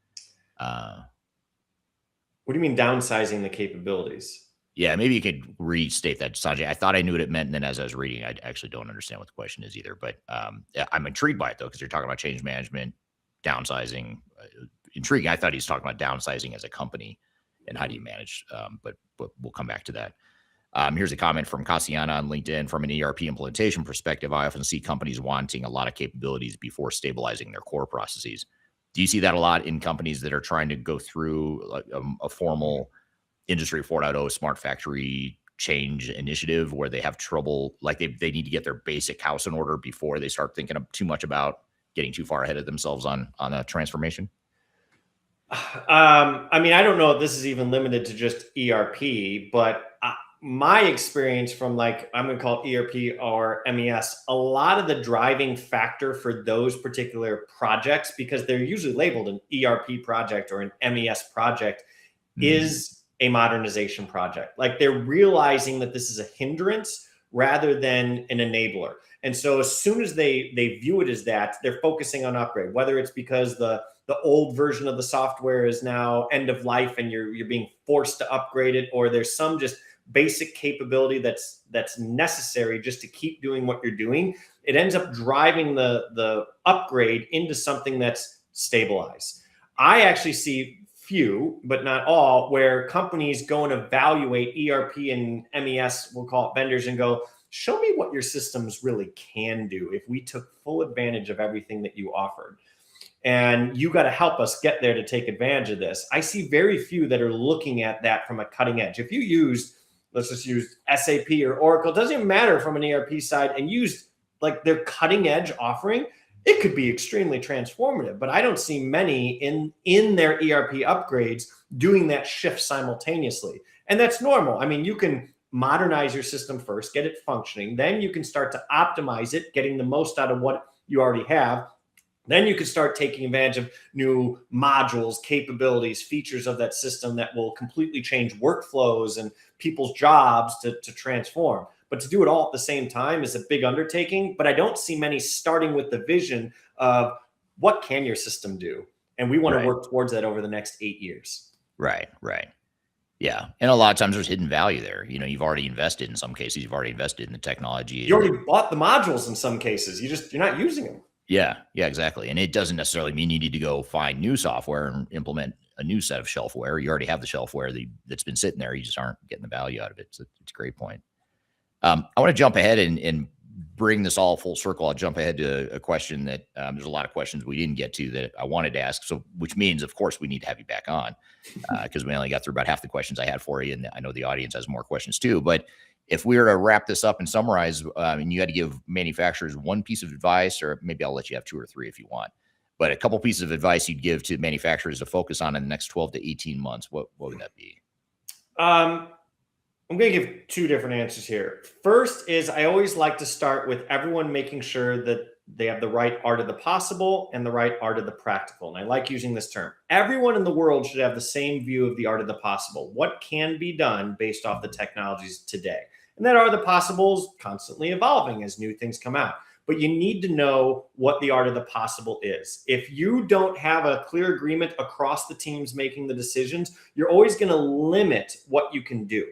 [SPEAKER 8] What do you mean downsizing the capabilities?
[SPEAKER 1] Yeah, maybe you could restate that, Sanjay. I thought I knew what it meant, and then as I was reading, I actually don't understand what the question is either. But I'm intrigued by it, though, because you're talking about change management, downsizing. Intriguing. I thought he was talking about downsizing as a company and how do you manage, but we'll come back to that. Here's a comment from Cassiana on LinkedIn. From an ERP implementation perspective, I often see companies wanting a lot of capabilities before stabilizing their core processes. Do you see that a lot in companies that are trying to go through a formal Industry 4.0 smart factory change initiative where they have trouble, like they need to get their basic house in order before they start thinking too much about getting too far ahead of themselves on a transformation?
[SPEAKER 8] I mean, I don't know if this is even limited to just ERP, but my experience from, like, I'm going to call it ERP or MES, a lot of the driving factor for those particular projects, because they're usually labeled an ERP project or an MES project, is a modernization project. Like, they're realizing that this is a hindrance rather than an enabler. And so as soon as they view it as that, they're focusing on upgrade, whether it's because the old version of the software is now end of life and you're being forced to upgrade it, or there's some just basic capability that's necessary just to keep doing what you're doing. It ends up driving the upgrade into something that's stabilized. I actually see few, but not all, where companies go and evaluate ERP and MES, we'll call it vendors, and go, show me what your systems really can do if we took full advantage of everything that you offered. And you got to help us get there to take advantage of this. I see very few that are looking at that from a cutting edge. If you use, let's just use SAP or Oracle, it doesn't even matter from an ERP side, and use like their cutting edge offering, it could be extremely transformative. But I don't see many in their ERP upgrades doing that shift simultaneously. And that's normal. I mean, you can modernize your system first, get it functioning. Then you can start to optimize it, getting the most out of what you already have. Then you can start taking advantage of new modules, capabilities, features of that system that will completely change workflows and people's jobs to transform. But to do it all at the same time is a big undertaking. But I don't see many starting with the vision of what can your system do? And we want to work towards that over the next 8 years.
[SPEAKER 1] Right. Yeah. And a lot of times there's hidden value there. You know, you've already invested in some cases. You've already invested in the technology.
[SPEAKER 8] You already bought the modules in some cases. You're not using them.
[SPEAKER 1] Yeah, exactly. And it doesn't necessarily mean you need to go find new software and implement a new set of shelfware. You already have the shelfware that's been sitting there. You just aren't getting the value out of it. So it's a great point. I want to jump ahead and bring this all full circle. I'll jump ahead to a question that there's a lot of questions we didn't get to that I wanted to ask. So, which means, of course, we need to have you back on because we only got through about half the questions I had for you. And I know the audience has more questions too. But if we were to wrap this up and summarize, and you had to give manufacturers one piece of advice, or maybe I'll let you have 2 or 3 if you want, but a couple pieces of advice you'd give to manufacturers to focus on in the next 12 to 18 months, what would that be?
[SPEAKER 8] I'm going to give 2 different answers here. First is I always like to start with everyone making sure that they have the right art of the possible and the right art of the practical. And I like using this term. Everyone in the world should have the same view of the art of the possible. What can be done based off the technologies today? And that art of the possible is constantly evolving as new things come out. But you need to know what the art of the possible is. If you don't have a clear agreement across the teams making the decisions, you're always going to limit what you can do.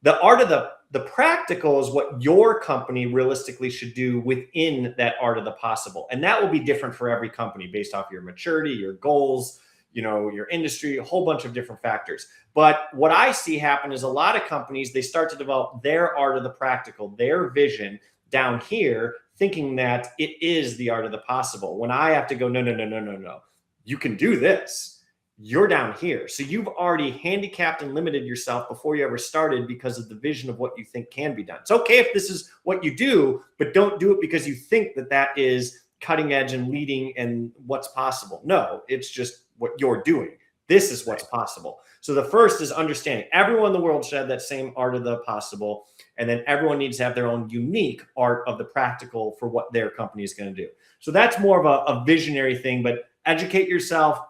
[SPEAKER 8] The art of the practical is what your company realistically should do within that art of the possible. And that will be different for every company based off your maturity, your goals, your industry, a whole bunch of different factors. But what I see happen is a lot of companies, they start to develop their art of the practical, their vision down here, thinking that it is the art of the possible. When I have to go, no. You can do this. You're down here. So you've already handicapped and limited yourself before you ever started because of the vision of what you think can be done. It's okay if this is what you do, but don't do it because you think that is cutting edge and leading and what's possible. No, it's just what you're doing. This is what's possible. So the first is understanding everyone in the world should have that same art of the possible. And then everyone needs to have their own unique art of the practical for what their company is going to do. So that's more of a visionary thing, but educate yourself,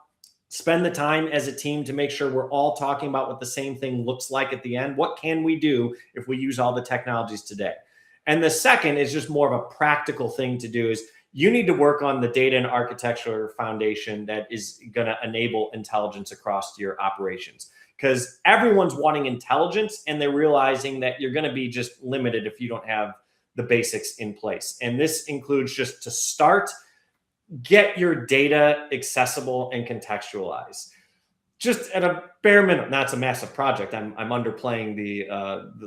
[SPEAKER 8] spend the time as a team to make sure we're all talking about what the same thing looks like at the end. What can we do if we use all the technologies today? And the second is just more of a practical thing to do is you need to work on the data and architecture foundation that is going to enable intelligence across your operations. Because everyone's wanting intelligence and they're realizing that you're going to be just limited if you don't have the basics in place. And this includes just to start, get your data accessible and contextualized. Just at a bare minimum, that's a massive project. I'm underplaying the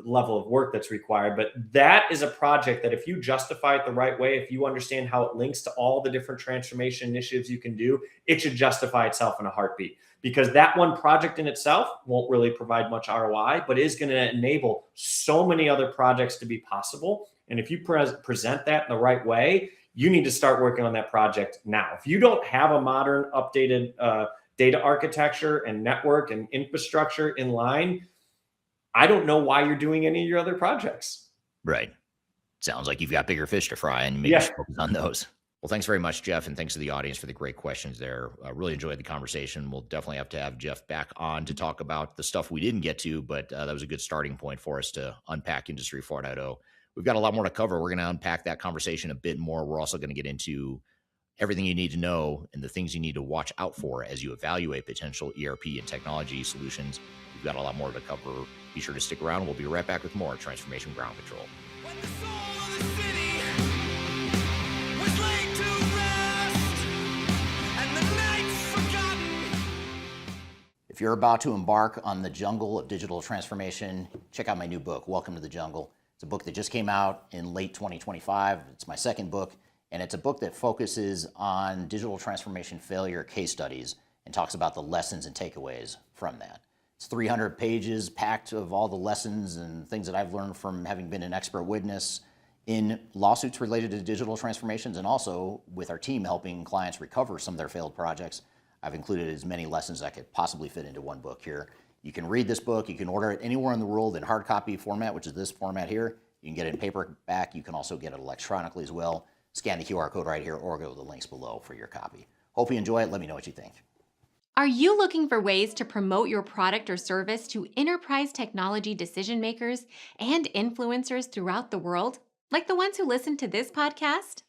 [SPEAKER 8] level of work that's required, but that is a project that if you justify it the right way, if you understand how it links to all the different transformation initiatives you can do, it should justify itself in a heartbeat. Because that one project in itself won't really provide much ROI, but is going to enable so many other projects to be possible. And if you present that in the right way, you need to start working on that project now. If you don't have a modern, updated data architecture and network and infrastructure in line, I don't know why you're doing any of your other projects.
[SPEAKER 1] Right. Sounds like you've got bigger fish to fry and maybe focus on those. Well, thanks very much, Jeff, and thanks to the audience for the great questions there. I really enjoyed the conversation. We'll definitely have to have Jeff back on to talk about the stuff we didn't get to, but that was a good starting point for us to unpack Industry 4.0. We've got a lot more to cover. We're going to unpack that conversation a bit more. We're also going to get into everything you need to know and the things you need to watch out for as you evaluate potential ERP and technology solutions. We've got a lot more to cover. Be sure to stick around. We'll be right back with more Transformation Ground Control.
[SPEAKER 3] When the soul of the city was laid to rest, and the nights forgotten.
[SPEAKER 6] If you're about to embark on the jungle of digital transformation, check out my new book, Welcome to the Jungle. It's a book that just came out in late 2025. It's my second book, and it's a book that focuses on digital transformation failure case studies and talks about the lessons and takeaways from that. It's 300 pages packed of all the lessons and things that I've learned from having been an expert witness in lawsuits related to digital transformations, and also with our team helping clients recover some of their failed projects. I've included as many lessons I could possibly fit into one book here. You can read this book. You can order it anywhere in the world in hard copy format, which is this format here. You can get it in paperback. You can also get it electronically as well. Scan the QR code right here or go to the links below for your copy. Hope you enjoy it. Let me know what you think.
[SPEAKER 10] Are you looking for ways to promote your product or service to enterprise technology decision makers and influencers throughout the world, like the ones who listen to this podcast?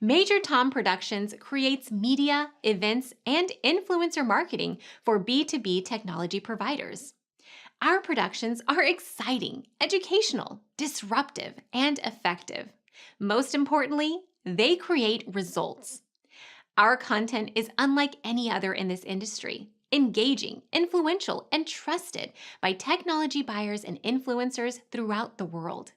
[SPEAKER 10] Major Tom Productions creates media, events, and influencer marketing for B2B technology providers. Our productions are exciting, educational, disruptive, and effective. Most importantly, they create results. Our content is unlike any other in this industry, engaging, influential, and trusted by technology buyers and influencers throughout the world.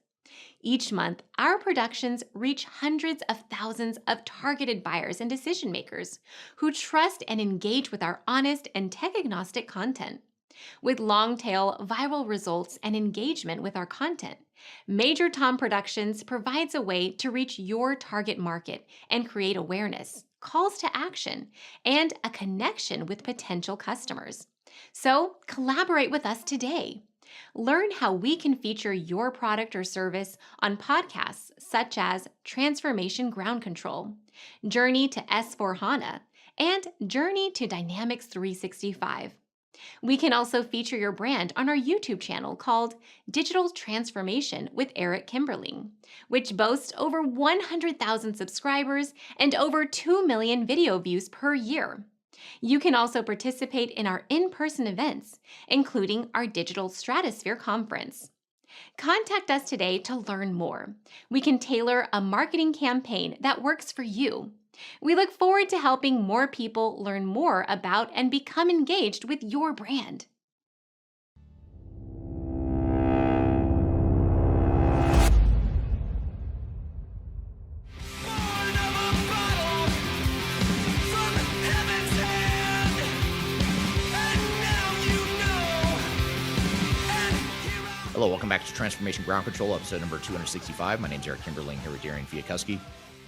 [SPEAKER 10] Each month, our productions reach hundreds of thousands of targeted buyers and decision makers who trust and engage with our honest and tech-agnostic content. With long-tail viral results and engagement with our content, Major Tom Productions provides a way to reach your target market and create awareness, calls to action, and a connection with potential customers. So, collaborate with us today. Learn how we can feature your product or service on podcasts such as Transformation Ground Control, Journey to S/4HANA, and Journey to Dynamics 365. We can also feature your brand on our YouTube channel called Digital Transformation with Eric Kimberling, which boasts over 100,000 subscribers and over 2 million video views per year. You can also participate in our in-person events, including our Digital Stratosphere Conference. Contact us today to learn more. We can tailor a marketing campaign that works for you. We look forward to helping more people learn more about and become engaged with your brand.
[SPEAKER 1] Hello, welcome back to Transformation Ground Control, episode number 265. My name's Eric Kimberling here with Darian Chwialkowski.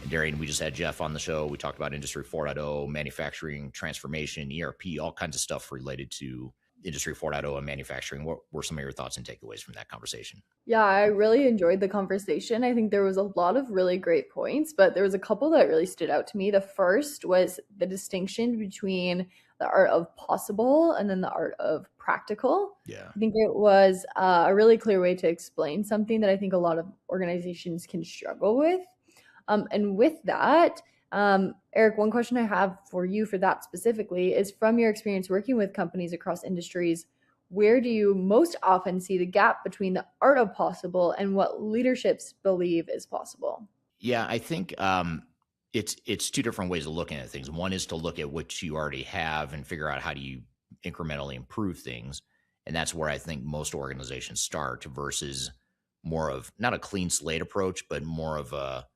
[SPEAKER 1] And Darian, we just had Jeff on the show. We talked about Industry 4.0, manufacturing, transformation, ERP, all kinds of stuff related to Industry 4.0 and manufacturing. What were some of your thoughts and takeaways from that conversation?
[SPEAKER 5] Yeah, I really enjoyed the conversation. I think there was a lot of really great points, but there was a couple that really stood out to me. The first was the distinction between the art of possible and then the art of practical.
[SPEAKER 1] Yeah.
[SPEAKER 5] I think it was a really clear way to explain something that I think a lot of organizations can struggle with. And with that, Eric, one question I have for you for that specifically is, from your experience working with companies across industries, where do you most often see the gap between the art of possible and what leaderships believe is possible?
[SPEAKER 1] Yeah, I think it's two different ways of looking at things. One is to look at what you already have and figure out how do you incrementally improve things. And that's where I think most organizations start, versus more of not a clean slate approach, but more of a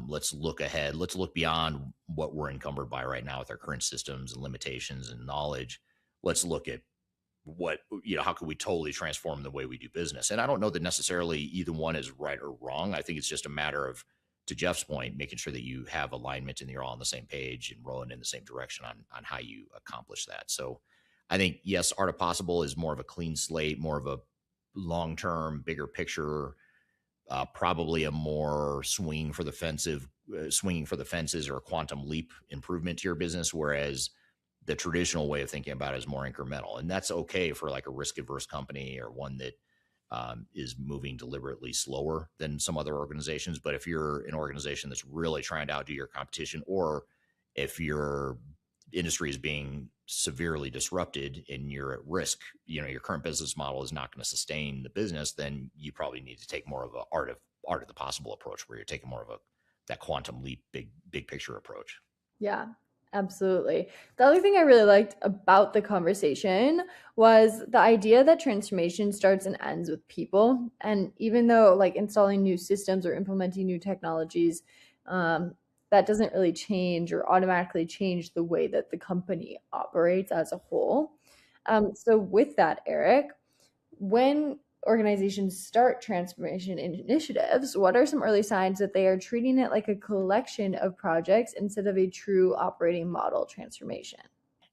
[SPEAKER 1] let's look ahead. Let's look beyond what we're encumbered by right now with our current systems and limitations and knowledge. Let's look at how can we totally transform the way we do business? And I don't know that necessarily either one is right or wrong. I think it's just a matter of, to Jeff's point, making sure that you have alignment and you're all on the same page and rolling in the same direction on how you accomplish that. So I think, yes, Art of Possible is more of a clean slate, more of a long-term, bigger picture, probably a more swinging for the fences or a quantum leap improvement to your business. Whereas the traditional way of thinking about it is more incremental. And that's okay for like a risk averse company or one that is moving deliberately slower than some other organizations. But if you're an organization that's really trying to outdo your competition, or if your industry is being severely disrupted and you're at risk, your current business model is not going to sustain the business, then you probably need to take more of a art of the possible approach, where you're taking more of that quantum leap, big picture approach.
[SPEAKER 5] Yeah. Absolutely. The other thing I really liked about the conversation was the idea that transformation starts and ends with people. And even though like installing new systems or implementing new technologies, um, that doesn't really change or automatically change the way that the company operates as a whole. So with that, Eric, when organizations start transformation initiatives, what are some early signs that they are treating it like a collection of projects instead of a true operating model transformation?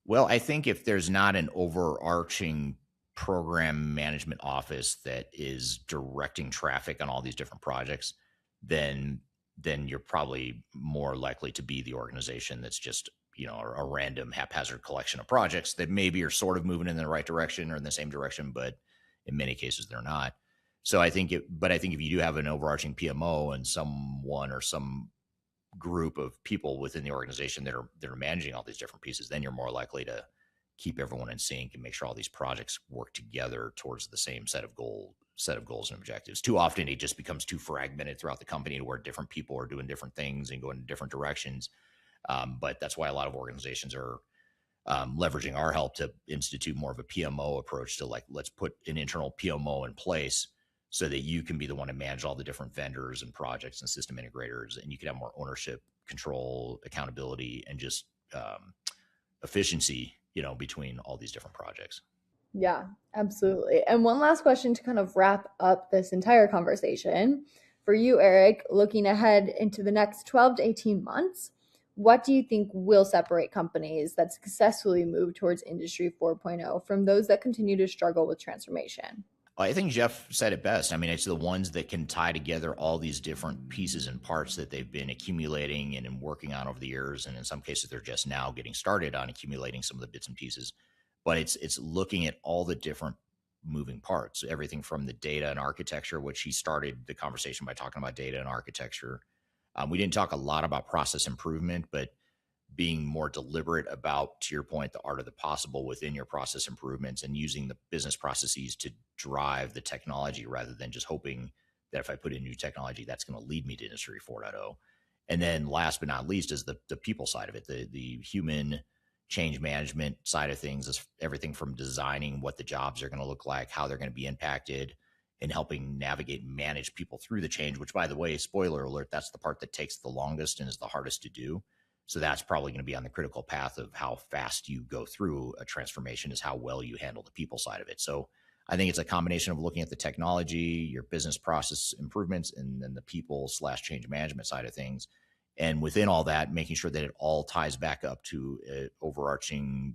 [SPEAKER 1] Well, I think if there's not an overarching program management office that is directing traffic on all these different projects, then you're probably more likely to be the organization that's just, a random haphazard collection of projects that maybe are sort of moving in the right direction or in the same direction, but in many cases they're not. So I think if you do have an overarching PMO and someone or some group of people within the organization that are managing all these different pieces, then you're more likely to keep everyone in sync and make sure all these projects work together towards the same set of goals and objectives. Too often it just becomes too fragmented throughout the company to where different people are doing different things and going in different directions. But that's why a lot of organizations are leveraging our help to institute more of a PMO approach to like, let's put an internal PMO in place so that you can be the one to manage all the different vendors and projects and system integrators, and you can have more ownership, control, accountability, and just efficiency, between all these different projects.
[SPEAKER 5] Yeah, absolutely. And one last question to kind of wrap up this entire conversation. For you, Eric, looking ahead into the next 12 to 18 months, what do you think will separate companies that successfully move towards Industry 4.0 from those that continue to struggle with transformation?
[SPEAKER 1] I think Jeff said it best. I mean, it's the ones that can tie together all these different pieces and parts that they've been accumulating and working on over the years. And in some cases, they're just now getting started on accumulating some of the bits and pieces. But it's looking at all the different moving parts, everything from the data and architecture, which he started the conversation by talking about data and architecture. We didn't talk a lot about process improvement, but being more deliberate about, to your point, the art of the possible within your process improvements and using the business processes to drive the technology rather than just hoping that if I put in new technology, that's going to lead me to Industry 4.0. And then last but not least is the people side of it, the human change management side of things is everything from designing what the jobs are going to look like, how they're going to be impacted, and helping navigate and manage people through the change, which, by the way, spoiler alert, that's the part that takes the longest and is the hardest to do. So that's probably going to be on the critical path of how fast you go through a transformation is how well you handle the people side of it. So I think it's a combination of looking at the technology, your business process improvements, and then the people / change management side of things. And within all that, making sure that it all ties back up to an overarching,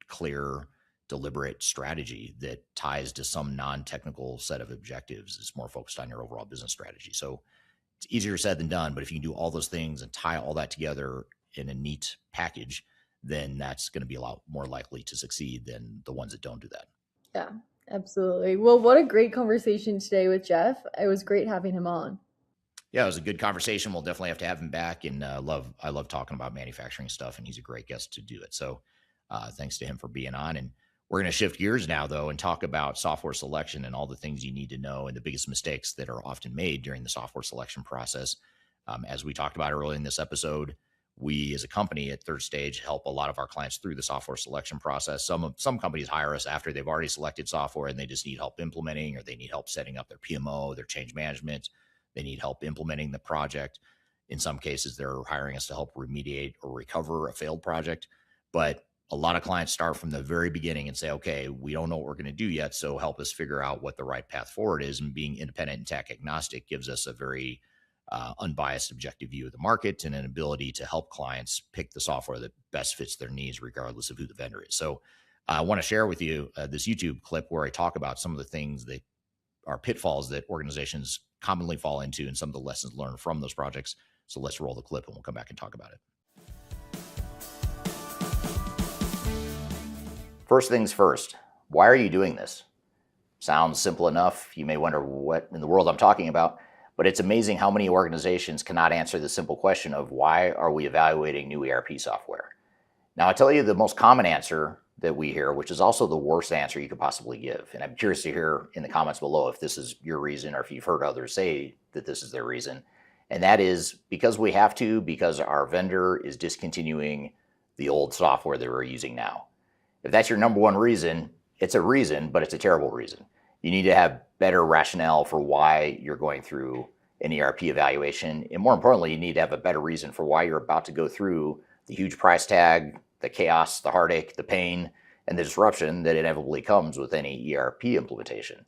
[SPEAKER 1] clear, deliberate strategy that ties to some non-technical set of objectives. It's more focused on your overall business strategy. So it's easier said than done, but if you can do all those things and tie all that together in a neat package, then that's going to be a lot more likely to succeed than the ones that don't do that.
[SPEAKER 5] Yeah, absolutely. Well, what a great conversation today with Jeff. It was great having him on.
[SPEAKER 1] Yeah, it was a good conversation. We'll definitely have to have him back. And I love talking about manufacturing stuff, and he's a great guest to do it. So thanks to him for being on. And we're going to shift gears now, though, and talk about software selection and all the things you need to know and the biggest mistakes that are often made during the software selection process. As we talked about earlier in this episode, we as a company at Third Stage help a lot of our clients through the software selection process. Some companies hire us after they've already selected software and they just need help implementing, or they need help setting up their PMO, their change management. They need help implementing the project. In some cases, they're hiring us to help remediate or recover a failed project. But a lot of clients start from the very beginning and say, okay, we don't know what we're going to do yet, so help us figure out what the right path forward is. And being independent and tech agnostic gives us a very unbiased, objective view of the market and an ability to help clients pick the software that best fits their needs, regardless of who the vendor is. So I want to share with you this YouTube clip where I talk about some of the things that are pitfalls that organizations commonly fall into and some of the lessons learned from those projects. So let's roll the clip and we'll come back and talk about it. First things first, why are you doing this? Sounds simple enough. You may wonder what in the world I'm talking about, but it's amazing how many organizations cannot answer the simple question of why are we evaluating new ERP software? Now, I'll tell you the most common answer that we hear, which is also the worst answer you could possibly give. And I'm curious to hear in the comments below if this is your reason or if you've heard others say that this is their reason. And that is because we have to, because our vendor is discontinuing the old software that we're using now. If that's your number one reason, it's a reason, but it's a terrible reason. You need to have better rationale for why you're going through an ERP evaluation. And more importantly, you need to have a better reason for why you're about to go through the huge price tag, the chaos, the heartache, the pain, and the disruption that inevitably comes with any ERP implementation.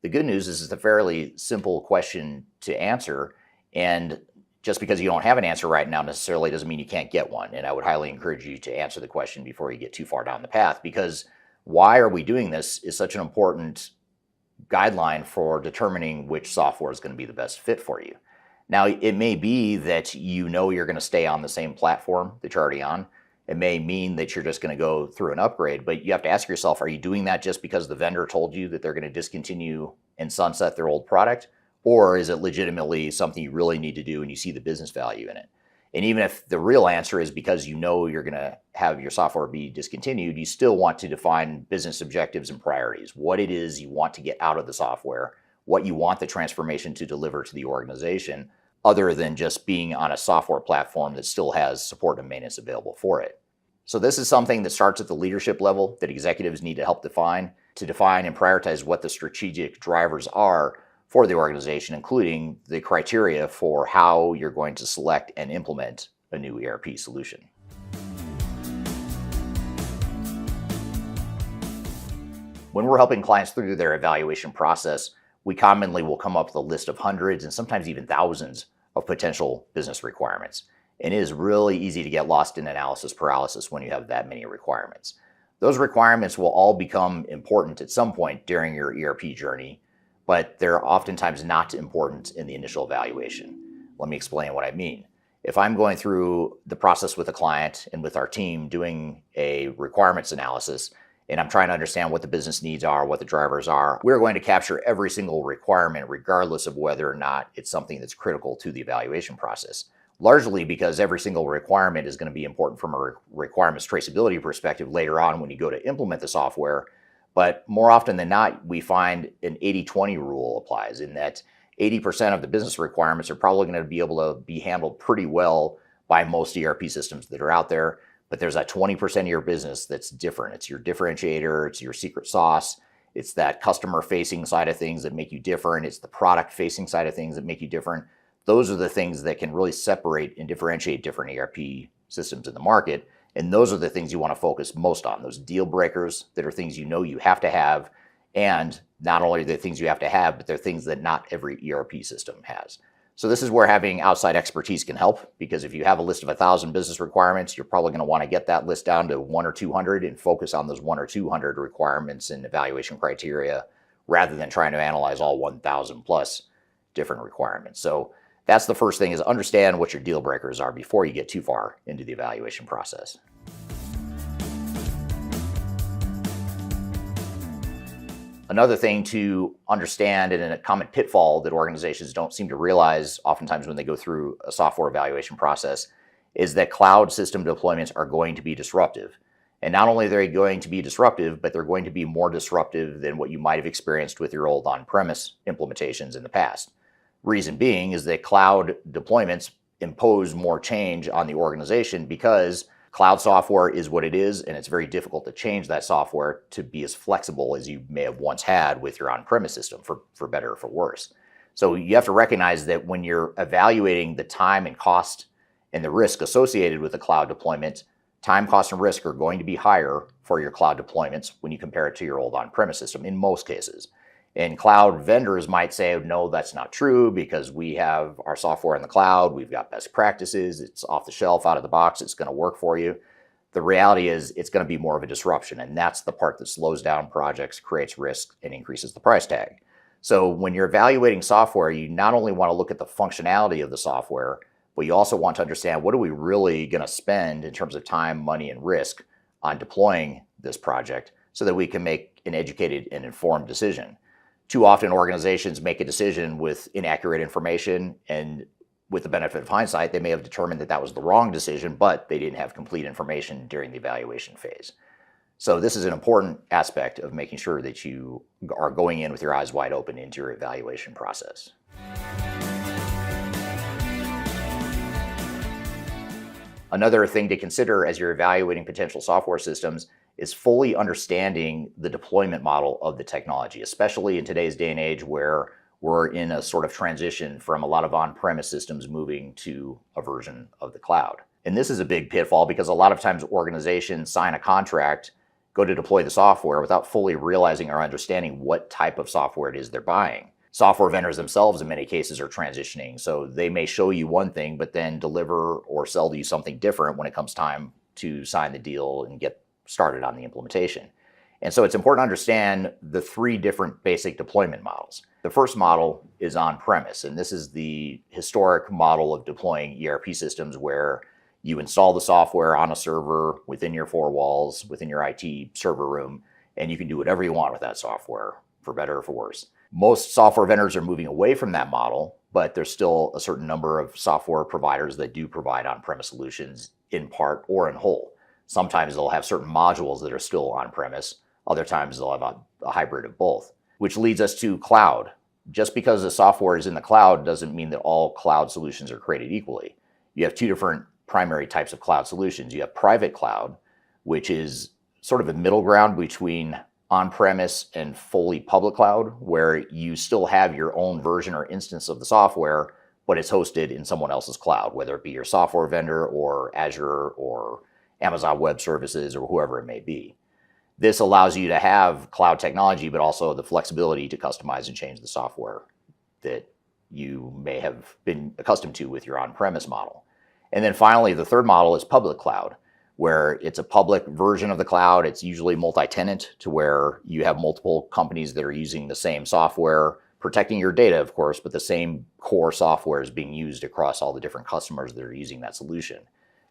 [SPEAKER 1] The good news is it's a fairly simple question to answer, and just because you don't have an answer right now necessarily doesn't mean you can't get one. And I would highly encourage you to answer the question before you get too far down the path, because why are we doing this is such an important guideline for determining which software is going to be the best fit for you. Now, it may be that you know you're going to stay on the same platform that you're already on. It may mean that you're just going to go through an upgrade, but you have to ask yourself, are you doing that just because the vendor told you that they're going to discontinue and sunset their old product? Or is it legitimately something you really need to do and you see the business value in it? And even if the real answer is because you know you're going to have your software be discontinued, you still want to define business objectives and priorities, what it is you want to get out of the software, what you want the transformation to deliver to the organization, other than just being on a software platform that still has support and maintenance available for it. So this is something that starts at the leadership level that executives need to help define and prioritize what the strategic drivers are for the organization, including the criteria for how you're going to select and implement a new ERP solution. When we're helping clients through their evaluation process, we commonly will come up with a list of hundreds and sometimes even thousands of potential business requirements. And it is really easy to get lost in analysis paralysis when you have that many requirements. Those requirements will all become important at some point during your ERP journey, but they're oftentimes not important in the initial evaluation. Let me explain what I mean. If I'm going through the process with a client and with our team doing a requirements analysis, and I'm trying to understand what the business needs are, what the drivers are, we're going to capture every single requirement regardless of whether or not it's something that's critical to the evaluation process. Largely because every single requirement is going to be important from a requirements traceability perspective later on when you go to implement the software. But more often than not, we find an 80-20 rule applies in that 80% of the business requirements are probably going to be able to be handled pretty well by most ERP systems that are out there. But there's that 20% of your business that's different. It's your differentiator, it's your secret sauce, it's that customer-facing side of things that make you different, it's the product-facing side of things that make you different. Those are the things that can really separate and differentiate different ERP systems in the market. And those are the things you want to focus most on, those deal breakers that are things you know you have to have. And not only are they things you have to have, but they're things that not every ERP system has. So this is where having outside expertise can help, because if you have a list of 1,000 business requirements, you're probably going to want to get that list down to 1 or 200 and focus on those 1 or 200 requirements and evaluation criteria rather than trying to analyze all 1,000 plus different requirements. So that's the first thing, is understand what your deal breakers are before you get too far into the evaluation process. Another thing to understand, and a common pitfall that organizations don't seem to realize oftentimes when they go through a software evaluation process, is that cloud system deployments are going to be disruptive. And not only are they going to be disruptive, but they're going to be more disruptive than what you might have experienced with your old on-premise implementations in the past. Reason being is that cloud deployments impose more change on the organization because cloud software is what it is, and it's very difficult to change that software to be as flexible as you may have once had with your on-premise system, for better or for worse. So you have to recognize that when you're evaluating the time and cost and the risk associated with the cloud deployment, time, cost, and risk are going to be higher for your cloud deployments when you compare it to your old on-premise system in most cases. And cloud vendors might say, no, that's not true because we have our software in the cloud, we've got best practices, it's off the shelf, out of the box, it's going to work for you. The reality is it's going to be more of a disruption, and that's the part that slows down projects, creates risk, and increases the price tag. So when you're evaluating software, you not only want to look at the functionality of the software, but you also want to understand what are we really going to spend in terms of time, money, and risk on deploying this project so that we can make an educated and informed decision. Too often organizations make a decision with inaccurate information, and with the benefit of hindsight, they may have determined that that was the wrong decision, but they didn't have complete information during the evaluation phase. So this is an important aspect of making sure that you are going in with your eyes wide open into your evaluation process. Another thing to consider as you're evaluating potential software systems is fully understanding the deployment model of the technology, especially in today's day and age where we're in a sort of transition from a lot of on-premise systems moving to a version of the cloud. And this is a big pitfall because a lot of times organizations sign a contract, go to deploy the software without fully realizing or understanding what type of software it is they're buying. Software vendors themselves in many cases are transitioning. So they may show you one thing, but then deliver or sell to you something different when it comes time to sign the deal and get started on the implementation. And so it's important to understand the three different basic deployment models. The first model is on-premise, and this is the historic model of deploying ERP systems where you install the software on a server within your four walls, within your IT server room, and you can do whatever you want with that software, for better or for worse. Most software vendors are moving away from that model, but there's still a certain number of software providers that do provide on-premise solutions in part or in whole. Sometimes they'll have certain modules that are still on-premise. Other times they'll have a hybrid of both, which leads us to cloud. Just because the software is in the cloud doesn't mean that all cloud solutions are created equally. You have two different primary types of cloud solutions. You have private cloud, which is sort of a middle ground between on-premise and fully public cloud, where you still have your own version or instance of the software, but it's hosted in someone else's cloud, whether it be your software vendor or Azure or Amazon Web Services or whoever it may be. This allows you to have cloud technology, but also the flexibility to customize and change the software that you may have been accustomed to with your on-premise model. And then finally, the third model is public cloud, where it's a public version of the cloud. It's usually multi-tenant, to where you have multiple companies that are using the same software, protecting your data, of course, but the same core software is being used across all the different customers that are using that solution.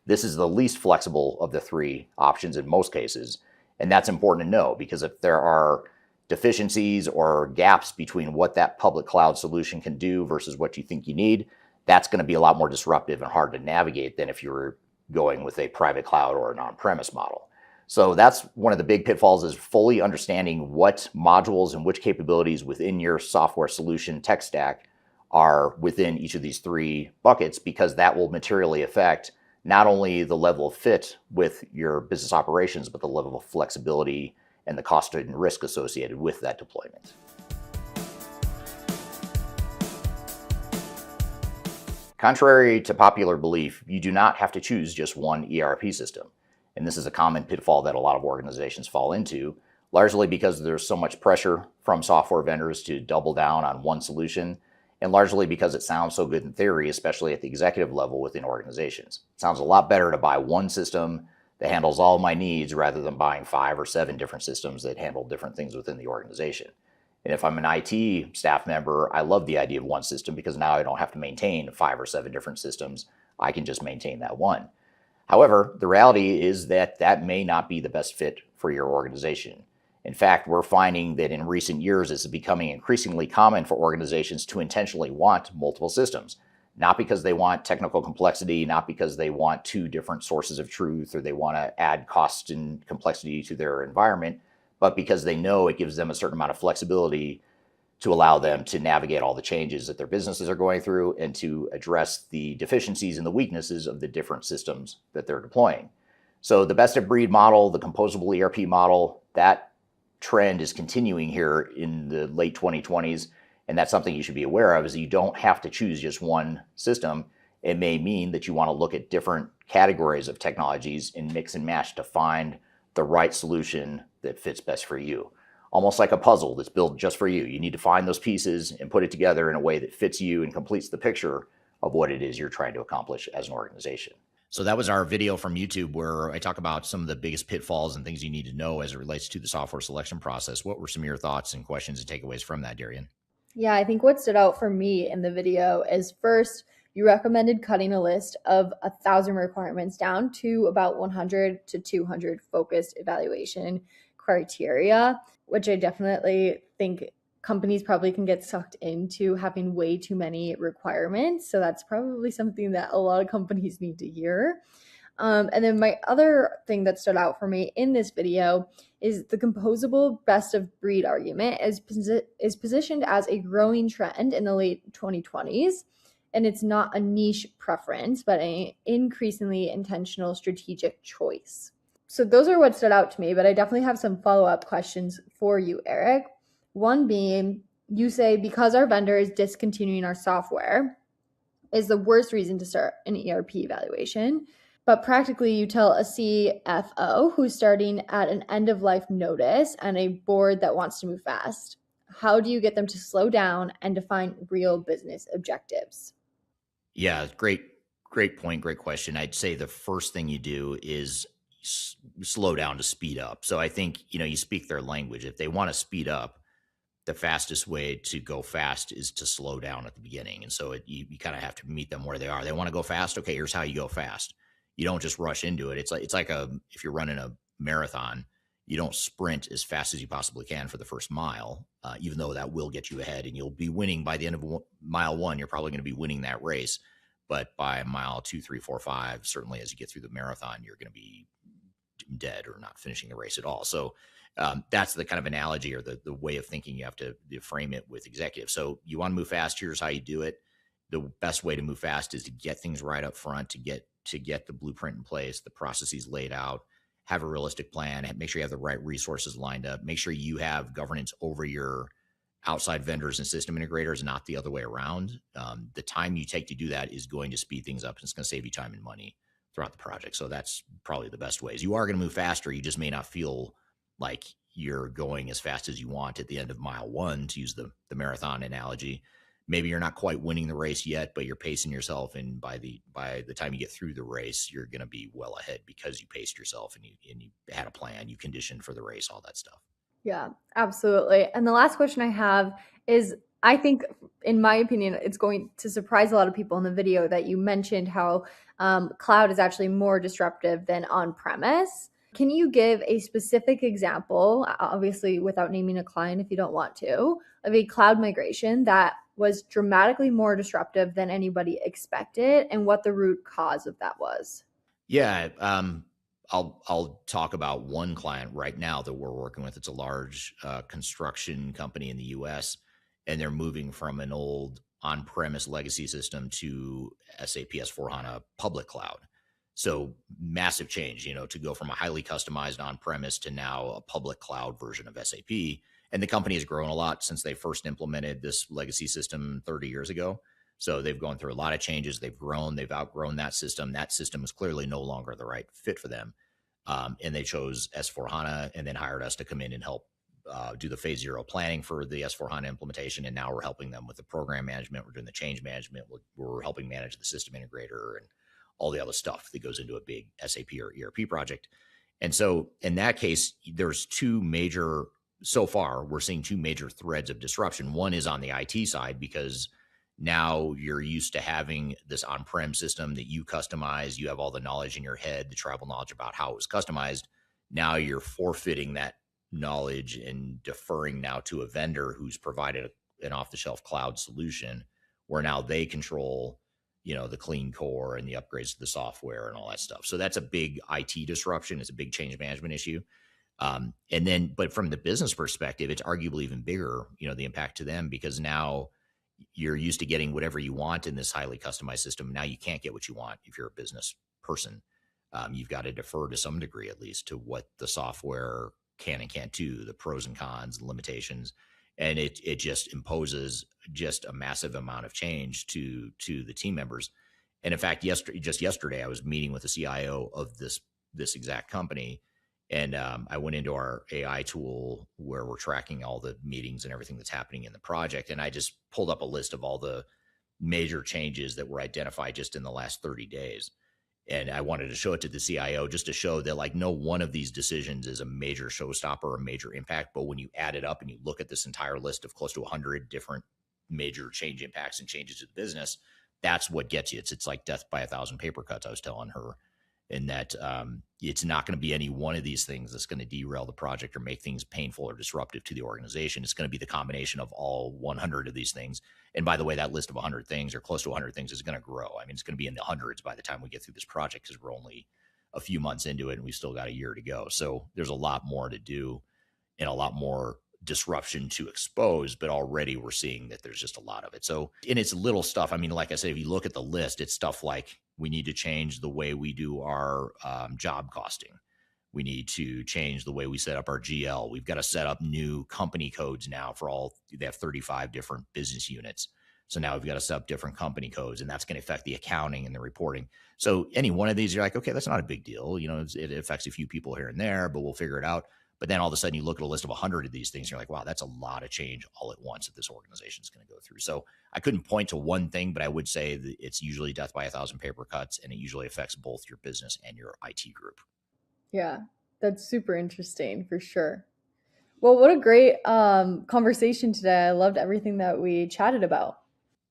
[SPEAKER 1] This is the least flexible of the three options in most cases. And that's important to know, because if there are deficiencies or gaps between what that public cloud solution can do versus what you think you need, that's going to be a lot more disruptive and hard to navigate than if you were going with a private cloud or an on-premise model. So that's one of the big pitfalls, is fully understanding what modules and which capabilities within your software solution tech stack are within each of these three buckets, because that will materially affect not only the level of fit with your business operations, but the level of flexibility and the cost and risk associated with that deployment. Contrary to popular belief, you do not have to choose just one ERP system. And this is a common pitfall that a lot of organizations fall into, largely because there's so much pressure from software vendors to double down on one solution, and largely because it sounds so good in theory, especially at the executive level within organizations. It sounds a lot better to buy one system that handles all my needs rather than buying 5 or 7 different systems that handle different things within the organization. And if I'm an IT staff member, I love the idea of one system, because now I don't have to maintain 5 or 7 different systems. I can just maintain that one. However, the reality is that that may not be the best fit for your organization. In fact, we're finding that in recent years, it's becoming increasingly common for organizations to intentionally want multiple systems, not because they want technical complexity, not because they want 2 different sources of truth, or they want to add cost and complexity to their environment, but because they know it gives them a certain amount of flexibility to allow them to navigate all the changes that their businesses are going through and to address the deficiencies and the weaknesses of the different systems that they're deploying. So the best of breed model, the composable ERP model, that trend is continuing here in the late 2020s. And that's something you should be aware of, is that you don't have to choose just one system. It may mean that you want to look at different categories of technologies and mix and match to find the right solution that fits best for you. Almost like a puzzle that's built just for you. You need to find those pieces and put it together in a way that fits you and completes the picture of what it is you're trying to accomplish as an organization. So that was our video from YouTube where I talk about some of the biggest pitfalls and things you need to know as it relates to the software selection process. What were some of your thoughts and questions and takeaways from that, Darian?
[SPEAKER 5] Yeah, I think what stood out for me in the video is, first, you recommended cutting a list of 1,000 requirements down to about 100 to 200 focused evaluation criteria, which I definitely think companies probably can get sucked into having way too many requirements. So that's probably something that a lot of companies need to hear. And then my other thing that stood out for me in this video is the composable best of breed argument is positioned as a growing trend in the late 2020s. and it's not a niche preference, but an increasingly intentional strategic choice. So those are what stood out to me, but I definitely have some follow-up questions for you, Eric. One being, you say because our vendor is discontinuing our software is the worst reason to start an ERP evaluation. But practically, you tell a CFO who's starting at an end-of-life notice and a board that wants to move fast. How do you get them to slow down and define real business objectives?
[SPEAKER 1] Yeah, great point, great question. I'd say the first thing you do is slow down to speed up. So I think, you speak their language. If they want to speed up, the fastest way to go fast is to slow down at the beginning. And so you kind of have to meet them where they are. They want to go fast. Okay, here's how you go fast. You don't just rush into it. It's like if you're running a marathon, you don't sprint as fast as you possibly can for the first mile, even though that will get you ahead and you'll be winning by the end of mile 1. You're probably going to be winning that race. But by mile 2, 3, 4, 5, certainly as you get through the marathon, you're going to be dead or not finishing the race at all. So that's the kind of analogy or the way of thinking you have to frame it with executives. So you want to move fast. Here's how you do it. The best way to move fast is to get things right up front, to get the blueprint in place, the processes laid out, have a realistic plan, make sure you have the right resources lined up, make sure you have governance over your outside vendors and system integrators, not the other way around. The time you take to do that is going to speed things up and it's going to save you time and money throughout the project. So that's probably the best ways. You are going to move faster. You just may not feel like you're going as fast as you want at the end of mile 1, to use the marathon analogy. Maybe you're not quite winning the race yet, but you're pacing yourself. And by the time you get through the race, you're going to be well ahead because you paced yourself and you had a plan, you conditioned for the race, all that stuff.
[SPEAKER 5] Yeah, absolutely. And the last question I have is, I think, in my opinion, it's going to surprise a lot of people in the video that you mentioned how cloud is actually more disruptive than on-premise. Can you give a specific example, obviously without naming a client if you don't want to, of a cloud migration that was dramatically more disruptive than anybody expected and what the root cause of that was?
[SPEAKER 1] Yeah, I'll talk about one client right now that we're working with. It's a large construction company in the U.S., and they're moving from an old on-premise legacy system to SAP S/4HANA public cloud. So massive change, to go from a highly customized on-premise to now a public cloud version of SAP. And the company has grown a lot since they first implemented this legacy system 30 years ago. So they've gone through a lot of changes. They've grown. They've outgrown that system. That system is clearly no longer the right fit for them. And they chose S/4HANA and then hired us to come in and help do the phase 0 planning for the S/4HANA implementation. And now we're helping them with the program management. We're doing the change management. We're helping manage the system integrator and all the other stuff that goes into a big SAP or ERP project. And so in that case, there's so far, we're seeing two major threads of disruption. One is on the IT side, because now you're used to having this on-prem system that you customize. You have all the knowledge in your head, the tribal knowledge about how it was customized. Now you're forfeiting that knowledge and deferring now to a vendor who's provided an off-the-shelf cloud solution where now they control the clean core and the upgrades to the software and all that stuff. So that's a big IT disruption. It's a big change management issue. But from the business perspective, it's arguably even bigger, the impact to them, because now you're used to getting whatever you want in this highly customized system. Now you can't get what you want if you're a business person. You've got to defer to some degree, at least, to what the software can and can't do, the pros and cons, limitations. And it just imposes just a massive amount of change to the team members. And in fact, just yesterday, I was meeting with the CIO of this exact company. And I went into our AI tool where we're tracking all the meetings and everything that's happening in the project. And I just pulled up a list of all the major changes that were identified just in the last 30 days. And I wanted to show it to the CIO just to show that no one of these decisions is a major showstopper or a major impact. But when you add it up and you look at this entire list of close to 100 different major change impacts and changes to the business, that's what gets you. It's like death by 1,000 paper cuts, I was telling her. And that it's not going to be any one of these things that's going to derail the project or make things painful or disruptive to the organization. It's going to be the combination of all 100 of these things. And by the way, that list of 100 things or close to 100 things is going to grow. I mean, it's going to be in the hundreds by the time we get through this project, because we're only a few months into it and we've still got a year to go. So there's a lot more to do and a lot more disruption to expose, but already we're seeing that there's just a lot of it. So, and it's little stuff. I mean, like I said, if you look at the list, it's stuff like we need to change the way we do our job costing. We need to change the way we set up our GL. We've got to set up new company codes now for all, they have 35 different business units. So now we've got to set up different company codes, and that's going to affect the accounting and the reporting. So any one of these, you're like, okay, that's not a big deal. You know, it affects a few people here and there, but we'll figure it out. But then all of a sudden you look at a list of 100 of these things, and you're like, wow, that's a lot of change all at once that this organization is going to go through. So I couldn't point to one thing, but I would say that it's usually death by 1,000 paper cuts, and it usually affects both your business and your IT group.
[SPEAKER 5] Yeah, that's super interesting for sure. Well, what a great conversation today. I loved everything that we chatted about.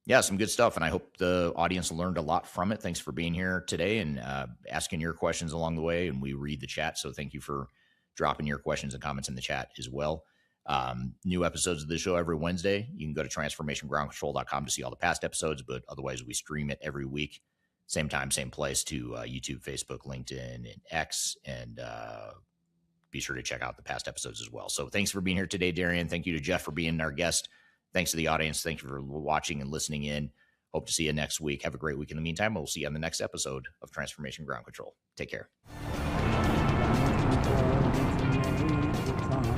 [SPEAKER 1] Yeah, some good stuff. And I hope the audience learned a lot from it. Thanks for being here today and asking your questions along the way. And we read the chat. So thank you for dropping your questions and comments in the chat as well. New episodes of the show every Wednesday. You can go to transformationgroundcontrol.com to see all the past episodes, but otherwise we stream it every week. Same time, same place to YouTube, Facebook, LinkedIn, and X. And be sure to check out the past episodes as well. So thanks for being here today, Darian. Thank you to Jeff for being our guest. Thanks to the audience. Thank you for watching and listening in. Hope to see you next week. Have a great week in the meantime. We'll see you on the next episode of Transformation Ground Control. Take care.
[SPEAKER 4] Ground control is made, it's on.